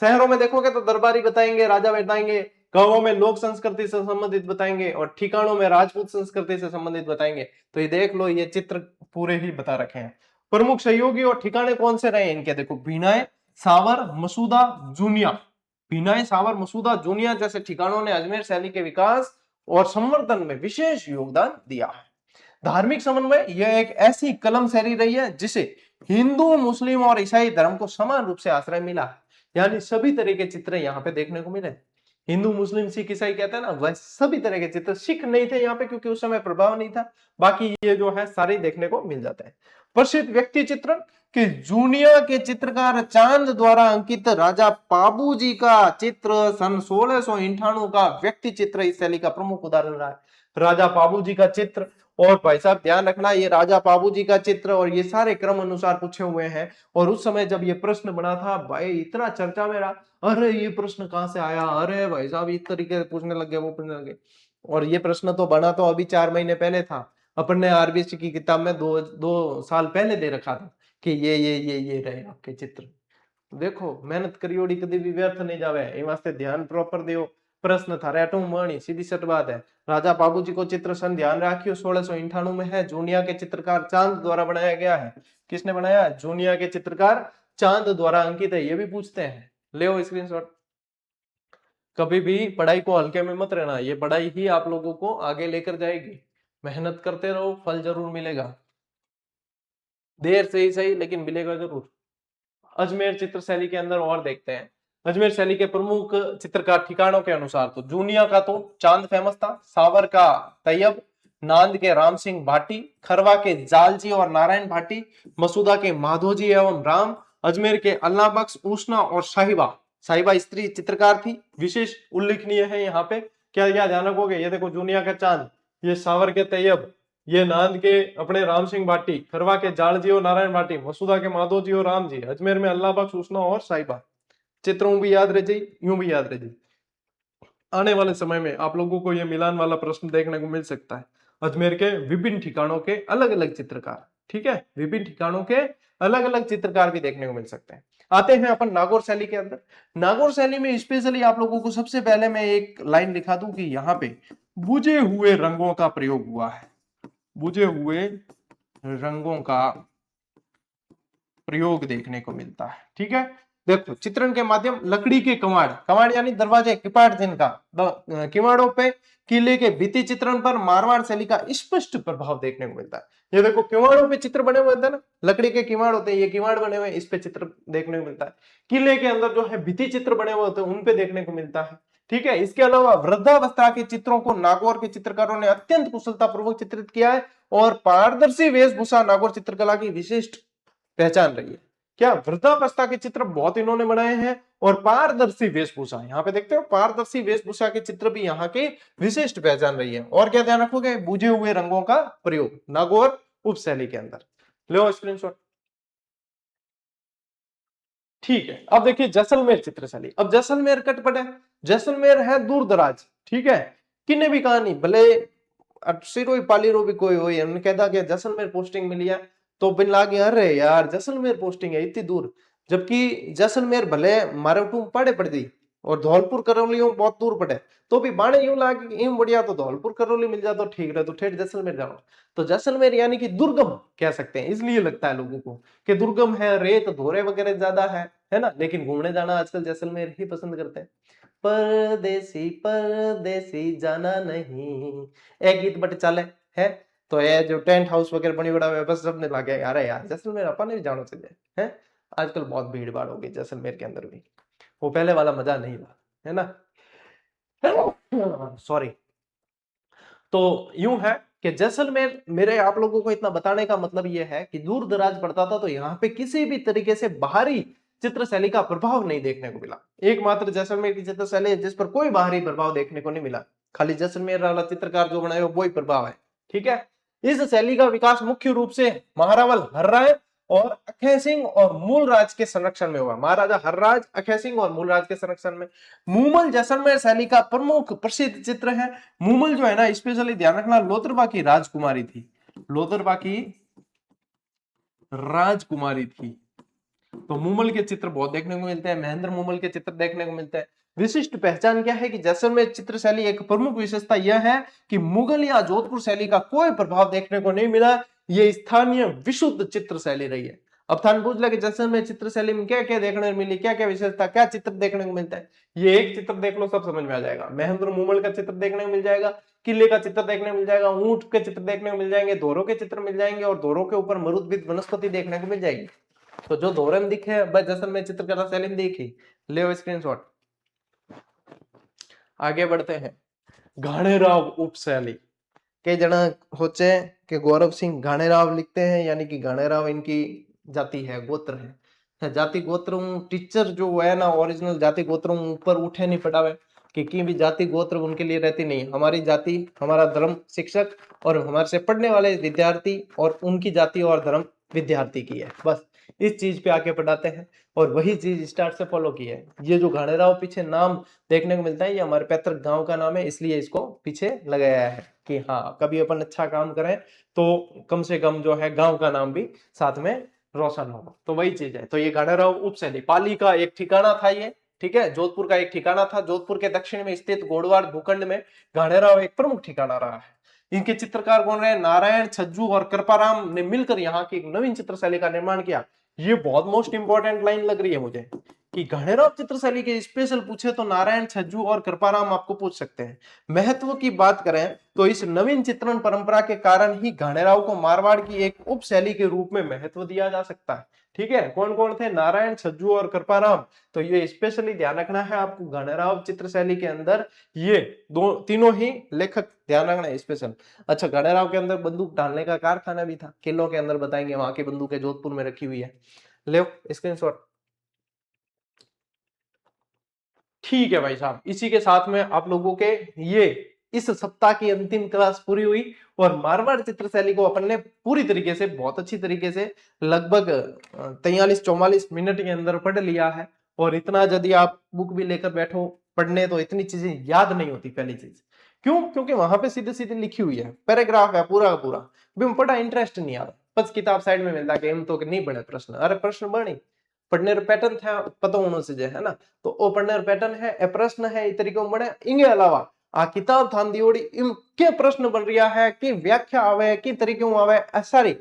Speaker 1: शहरों में देखोगे तो दरबारी बताएंगे, राजा बताएंगे, गांवों में लोक संस्कृति से संबंधित बताएंगे और ठिकानों में राजपूत संस्कृति से संबंधित बताएंगे। तो ये देख लो, ये चित्र पूरे ही बता रखे हैं। प्रमुख सहयोगी और ठिकाने कौन से रहे इनके, देखो भिनाय, सावर, मसूदा, जूनिया। भिनाय, सावर, मसूदा, जूनिया जैसे ठिकानों ने अजमेर शैली के विकास और संवर्धन में विशेष योगदान दिया है। धार्मिक समन्वय, यह एक ऐसी कलम शैली रही है जिसे हिंदू, मुस्लिम और ईसाई धर्म को समान रूप से आश्रय मिला है। यानी सभी तरह के चित्र यहाँ पे देखने को मिले। हिंदू, मुस्लिम, सिख, ईसाई कहते हैं ना, वह सभी तरह के चित्र। सिख नहीं थे यहाँ पे क्योंकि उस समय प्रभाव नहीं था, बाकी ये जो है सारे देखने को मिल जाते हैं। प्रसिद्ध व्यक्ति चित्रण कि जूनिया के चित्रकार चांद द्वारा अंकित राजा पाबू जी का चित्र सन 1698 का व्यक्ति चित्र इस शैली का प्रमुख उदाहरण रहा है। राजा पाबू जी का चित्र, और भाई साहब ध्यान रखना ये राजा पाबू जी का चित्र और ये सारे क्रम अनुसार पूछे हुए हैं। और उस समय जब ये प्रश्न बना था भाई इतना चर्चा में रहा, अरे ये प्रश्न कहां से आया, अरे भाई साहब इस तरीके से पूछने लग गए, वो पूछने लगे। और ये प्रश्न तो बना तो अभी 4 महीने पहले था, अपन ने आरबीएससी की किताब में दो साल पहले दे रखा था कि ये रहे आपके चित्र। देखो मेहनत करियोड़ी कभी भी व्यर्थ नहीं जावे, ए वास्ते ध्यान प्रॉपर दियो। प्रश्न था रेटू मणी, सीधी सट बात है। राजा बाबूजी को चित्र सन ध्यान रखियो 1698 में है, जूनिया के चित्रकार चांद द्वारा बनाया गया है। किसने बनाया? जूनिया के चित्रकार चांद द्वारा अंकित है। ये भी पूछते हैं, ले स्क्रीनशॉट। कभी भी पढ़ाई को हल्के में मत रहना, ये पढ़ाई ही आप लोगों को आगे लेकर जाएगी। मेहनत करते रहो, फल जरूर मिलेगा, देर से ही सही लेकिन मिलेगा जरूर। अजमेर चित्र शैली के अंदर और देखते हैं, अजमेर शैली के प्रमुख चित्रकार ठिकानों के अनुसार तो जूनिया का तो चांद फेमस था, सावर का तैयब, नांद के राम सिंह भाटी, खरवा के जालजी और नारायण भाटी, मसूदा के माधोजी एवं राम, अजमेर के अल्लाह बख्श, उष्णा और साहिबा। साहिबा स्त्री चित्रकार थी, विशेष उल्लेखनीय है यहाँ पे। क्या क्या ध्यान रखोगे, ये देखो जूनिया का चांद, ये सावर के तैयब, ये नांद के अपने राम सिंह भाटी, खरवा के जालजी और नारायण भाटी, मसूदा के माधो जी और राम जी, अजमेर में अल्लाह बख्श, उष्णा और साहिबा। चित्रों भी याद रह जाए, यूं भी याद रह जाए। आने वाले समय में आप लोगों को यह मिलान वाला प्रश्न देखने को मिल सकता है। अजमेर के विभिन्न ठिकानों के अलग अलग चित्रकार, ठीक है, विभिन्न ठिकानों के अलग अलग चित्रकार भी देखने को मिल सकते हैं। आते हैं अपन नागौर शैली के अंदर। नागौर शैली में स्पेशली आप लोगों को सबसे पहले मैं एक लाइन लिखा दूं कि यहाँ पे बुझे हुए रंगों का प्रयोग हुआ है, बुझे हुए रंगों का प्रयोग देखने को मिलता है। ठीक है, देखो चित्रण के माध्यम, लकड़ी के कमाड़, कमाड़ यानी दरवाजे, किपाट जिनका, किवाड़ों पे किले के भित्ति चित्रण पर मारवाड़ शैली का स्पष्ट प्रभाव देखने को मिलता है। ये देखो किवाड़ों पे चित्र बने हुए होते हैं ना, लकड़ी के किवाड़ होते हैं, ये किवाड़ बने हुए, इस पे चित्र देखने को मिलता है। किले के अंदर जो है भित्ति चित्र बने हुए होते हैं, उन पे देखने को मिलता है। ठीक है, इसके अलावा वृद्धावस्था के चित्रों को नागौर के चित्रकारों ने अत्यंत कुशलता पूर्वक चित्रित किया है और पारदर्शी वेशभूषा नागौर चित्रकला की विशिष्ट पहचान रही है। क्या वृद्धावस्था के चित्र बहुत इन्होंने बनाए हैं, और पारदर्शी वेशभूषा, यहाँ पे देखते हो पारदर्शी वेशभूषा के चित्र भी यहाँ की विशिष्ट पहचान रही है। और क्या ध्यान रखोगे, बुझे हुए रंगों का प्रयोग नागौर उपशैली के अंदर। लो स्क्रीनशॉट। ठीक है, अब देखिए जैसलमेर चित्रशैली। अब जैसलमेर कटपट है, जैसलमेर है दूर दराज। ठीक है, किन्ने भी कहा नहीं, भले सिरोई पालीरो भी कोई हो, उन्होंने कहता कि जैसलमेर पोस्टिंग मिली है तो बिन लागे अरे यार जैसलमेर पोस्टिंग है इतनी दूर, जबकि जैसलमेर भले मारे टू पड़े पड़ दी, और धौलपुर करौली बहुत दूर पड़े, तो भी बाणे यूं लागे यूं बढ़िया तो धौलपुर करौली मिल जाए तो ठीक रहे, तो ठेठ जैसलमेर जाओ। तो जैसलमेर यानी कि दुर्गम कह सकते हैं, इसलिए लगता है लोगों को कि दुर्गम है, रेत धोरे वगैरह ज्यादा है ना, लेकिन घूमने जाना आजकल जैसलमेर ही पसंद करते हैं। परदेसी परदेसी जाना नहीं, एक गीत बट चले है। तो ये जो टेंट हाउस वगैरह बनी बड़ा है, बस सबने लगे अरे यार जैसलमेर अपन ने भी जाना चाहिए है। आजकल बहुत भीड़ भाड़ हो गई जैसलमेर के अंदर भी, वो पहले वाला मजा नहीं रहा, है ना। सॉरी। तो यूं है कि जैसलमेर, मेरे आप लोगों को इतना बताने का मतलब यह है कि दूर दराज पड़ता था, तो यहाँ पे किसी भी तरीके से बाहरी चित्रशैली का प्रभाव नहीं देखने को मिला। एकमात्र जैसलमेर की चित्रशैली है जिस पर कोई बाहरी प्रभाव देखने को नहीं मिला, खाली जैसलमेर वाला चित्रकार जो बनाए वो ही प्रभाव है। ठीक है, इस शैली का विकास मुख्य रूप से महारावल हर्राय और अखेय सिंह और मूलराज के संरक्षण में हुआ। महाराजा हर्राज, अखेय सिंह और मूलराज के संरक्षण में। मूमल जैसलमेर शैली का प्रमुख प्रसिद्ध चित्र है। मूमल जो है ना, स्पेशली ध्यान रखना, लोतरबा की राजकुमारी थी, लोतरबा की राजकुमारी थी। तो मूमल के चित्र बहुत देखने को मिलते हैं, महेंद्र मूमल के चित्र देखने को मिलते हैं। विशिष्ट पहचान क्या है कि जैसलमेर चित्र शैली, एक प्रमुख विशेषता यह है कि मुगल या जोधपुर शैली का कोई प्रभाव देखने को नहीं मिला, ये स्थानीय विशुद्ध चित्र शैली रही है। अब थान पूछ लगे जैसलमेर चित्र शैली में क्या क्या देखने को मिली, क्या क्या विशेषता, क्या चित्र देखने को मिलता है, ये एक चित्र देख लो सब समझ में आ जाएगा। महेंद्र मूमल का चित्र देखने को मिल जाएगा, किले का चित्र देखने को मिल जाएगा, ऊंट के चित्र देखने को मिल जाएंगे, दोरों के चित्र मिल जाएंगे, और दोरों के ऊपर मरुद्भिद वनस्पति देखने को मिल जाएगी। तो जो दोरे में दिखे बस जैसलमेर चित्रकला शैली में देखी, ले स्क्रीनशॉट। आगे बढ़ते हैं, घाणेराव उपशैली। कई जना होचे कि गौरव सिंह घाणेराव लिखते हैं, यानी कि घाणेराव इनकी जाति है, गोत्र है। जाति गोत्र टीचर जो है ना, ओरिजिनल जाति गोत्र ऊपर उठे नहीं पड़ावे कि भी जाति गोत्र उनके लिए रहती नहीं। हमारी जाति, हमारा धर्म शिक्षक और हमारे से पढ़ने वाले विद्यार्थी, और उनकी जाति और धर्म विद्यार्थी की है, बस इस चीज पे आके पढ़ाते हैं, और वही चीज स्टार्ट से फॉलो की है। ये जो घाणेराव पीछे नाम देखने को मिलता है, ये हमारे पैतृक गांव का नाम है, इसलिए इसको पीछे लगाया है कि हाँ कभी अपन अच्छा काम करें तो कम से कम जो है गांव का नाम भी साथ में रोशन हो, तो वही चीज है। तो ये घाणेराव उपशैली पाली का एक ठिकाना था ये, ठीक है, जोधपुर का एक ठिकाना था। जोधपुर के दक्षिण में स्थित गोडवाड़ भूखंड में घाणेराव एक प्रमुख ठिकाना रहा है। इनके चित्रकार कौन रहे, नारायण, छज्जू और कृपाराम ने मिलकर यहाँ की एक नवीन चित्रशैली का निर्माण किया। ये बहुत मोस्ट इंपॉर्टेंट लाइन लग रही है मुझे कि घाणेराव चित्रशैली के स्पेशल पूछे तो नारायण, छज्जू और कृपाराम आपको पूछ सकते हैं। महत्व की बात करें तो इस नवीन चित्रण परंपरा के कारण ही घाणेराव को मारवाड़ की एक उपशैली के रूप में महत्व दिया जा सकता है। ठीक है, कौन कौन थे, नारायण, छज्जू और कृपाराम। तो ये स्पेशली ध्यान रखना है आपको, घाणेराव चित्रशैली के अंदर ये दो तीनों ही लेखक ध्यान रखना है स्पेशल। अच्छा, घाणेराव के अंदर बंदूक डालने का कारखाना भी था, किलों के अंदर बताएंगे, वहां की बंदूकें जोधपुर में रखी हुई है, ले स्क्रीनशॉट। ठीक है भाई साहब, इसी के साथ में आप लोगों के ये इस सप्ताह की अंतिम क्लास पूरी हुई, और मारवाड़ चित्रशैली को अपन ने पूरी तरीके से, बहुत अच्छी तरीके से, लगभग 43-44 मिनट के अंदर पढ़ लिया है। और इतना यदि आप बुक भी लेकर बैठो पढ़ने तो इतनी चीजें याद नहीं होती। पहली चीज क्यों, क्योंकि वहां पे सीधे सीधे लिखी हुई है, पैराग्राफ है पूरा का पूरा, भी पढ़ा इंटरेस्ट नहीं आता, बस किताब साइड में मिलता कि तो नहीं बने प्रश्न, अरे प्रश्न बनी, पढ़ने पैटर्न था पता होने से, है ना। तो ओ पढ़ने पैटर्न है, ए प्रश्न है, इस तरीके बने। इंगे अलावा आ किताब थान दियोड़ी इम के प्रश्न बन रिया है, की व्याख्या आवे, की तरीके आवे, सारी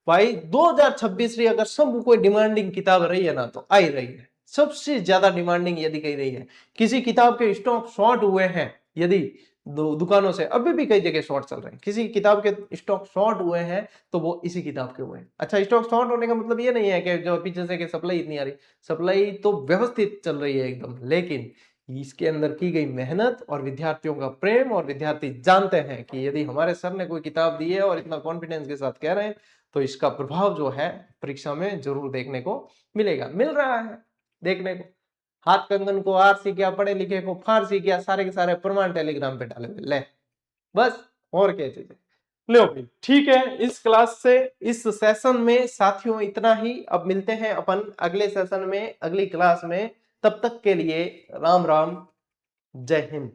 Speaker 1: भाई 2026 री अगर सब कोई डिमांडिंग किताब रही है ना, तो आई रही है सबसे ज्यादा डिमांडिंग यदि कही रही है। किसी किताब के स्टॉक शॉर्ट हुए हैं यदि दुकानों से, अभी भी कई जगह शॉर्ट चल रहे हैं, किसी किताब के स्टॉक शॉर्ट हुए हैं तो वो इसी किताब के हुए हैं। अच्छा, स्टॉक शॉर्ट होने का मतलब ये नहीं है कि जो पीछे से कि सप्लाई इतनी आ रही, सप्लाई तो व्यवस्थित चल रही है एकदम, लेकिन इसके अंदर की गई मेहनत और विद्यार्थियों का प्रेम, और विद्यार्थी जानते हैं कि यदि हमारे सर ने कोई किताब दी है और इतना कॉन्फिडेंस के साथ कह रहे हैं, तो इसका प्रभाव जो है परीक्षा में जरूर देखने को मिलेगा, मिल रहा है देखने को। हाथ कंगन को आर सी किया, पढ़े लिखे को फारसी किया, सारे के सारे प्रमाण टेलीग्राम पे डाले हुए, ले बस, और क्या चीजें। लो भाई, ठीक है, इस क्लास से, इस सेशन में साथियों इतना ही। अब मिलते हैं अपन अगले सेशन में, अगली क्लास में। तब तक के लिए राम राम, जय हिंद।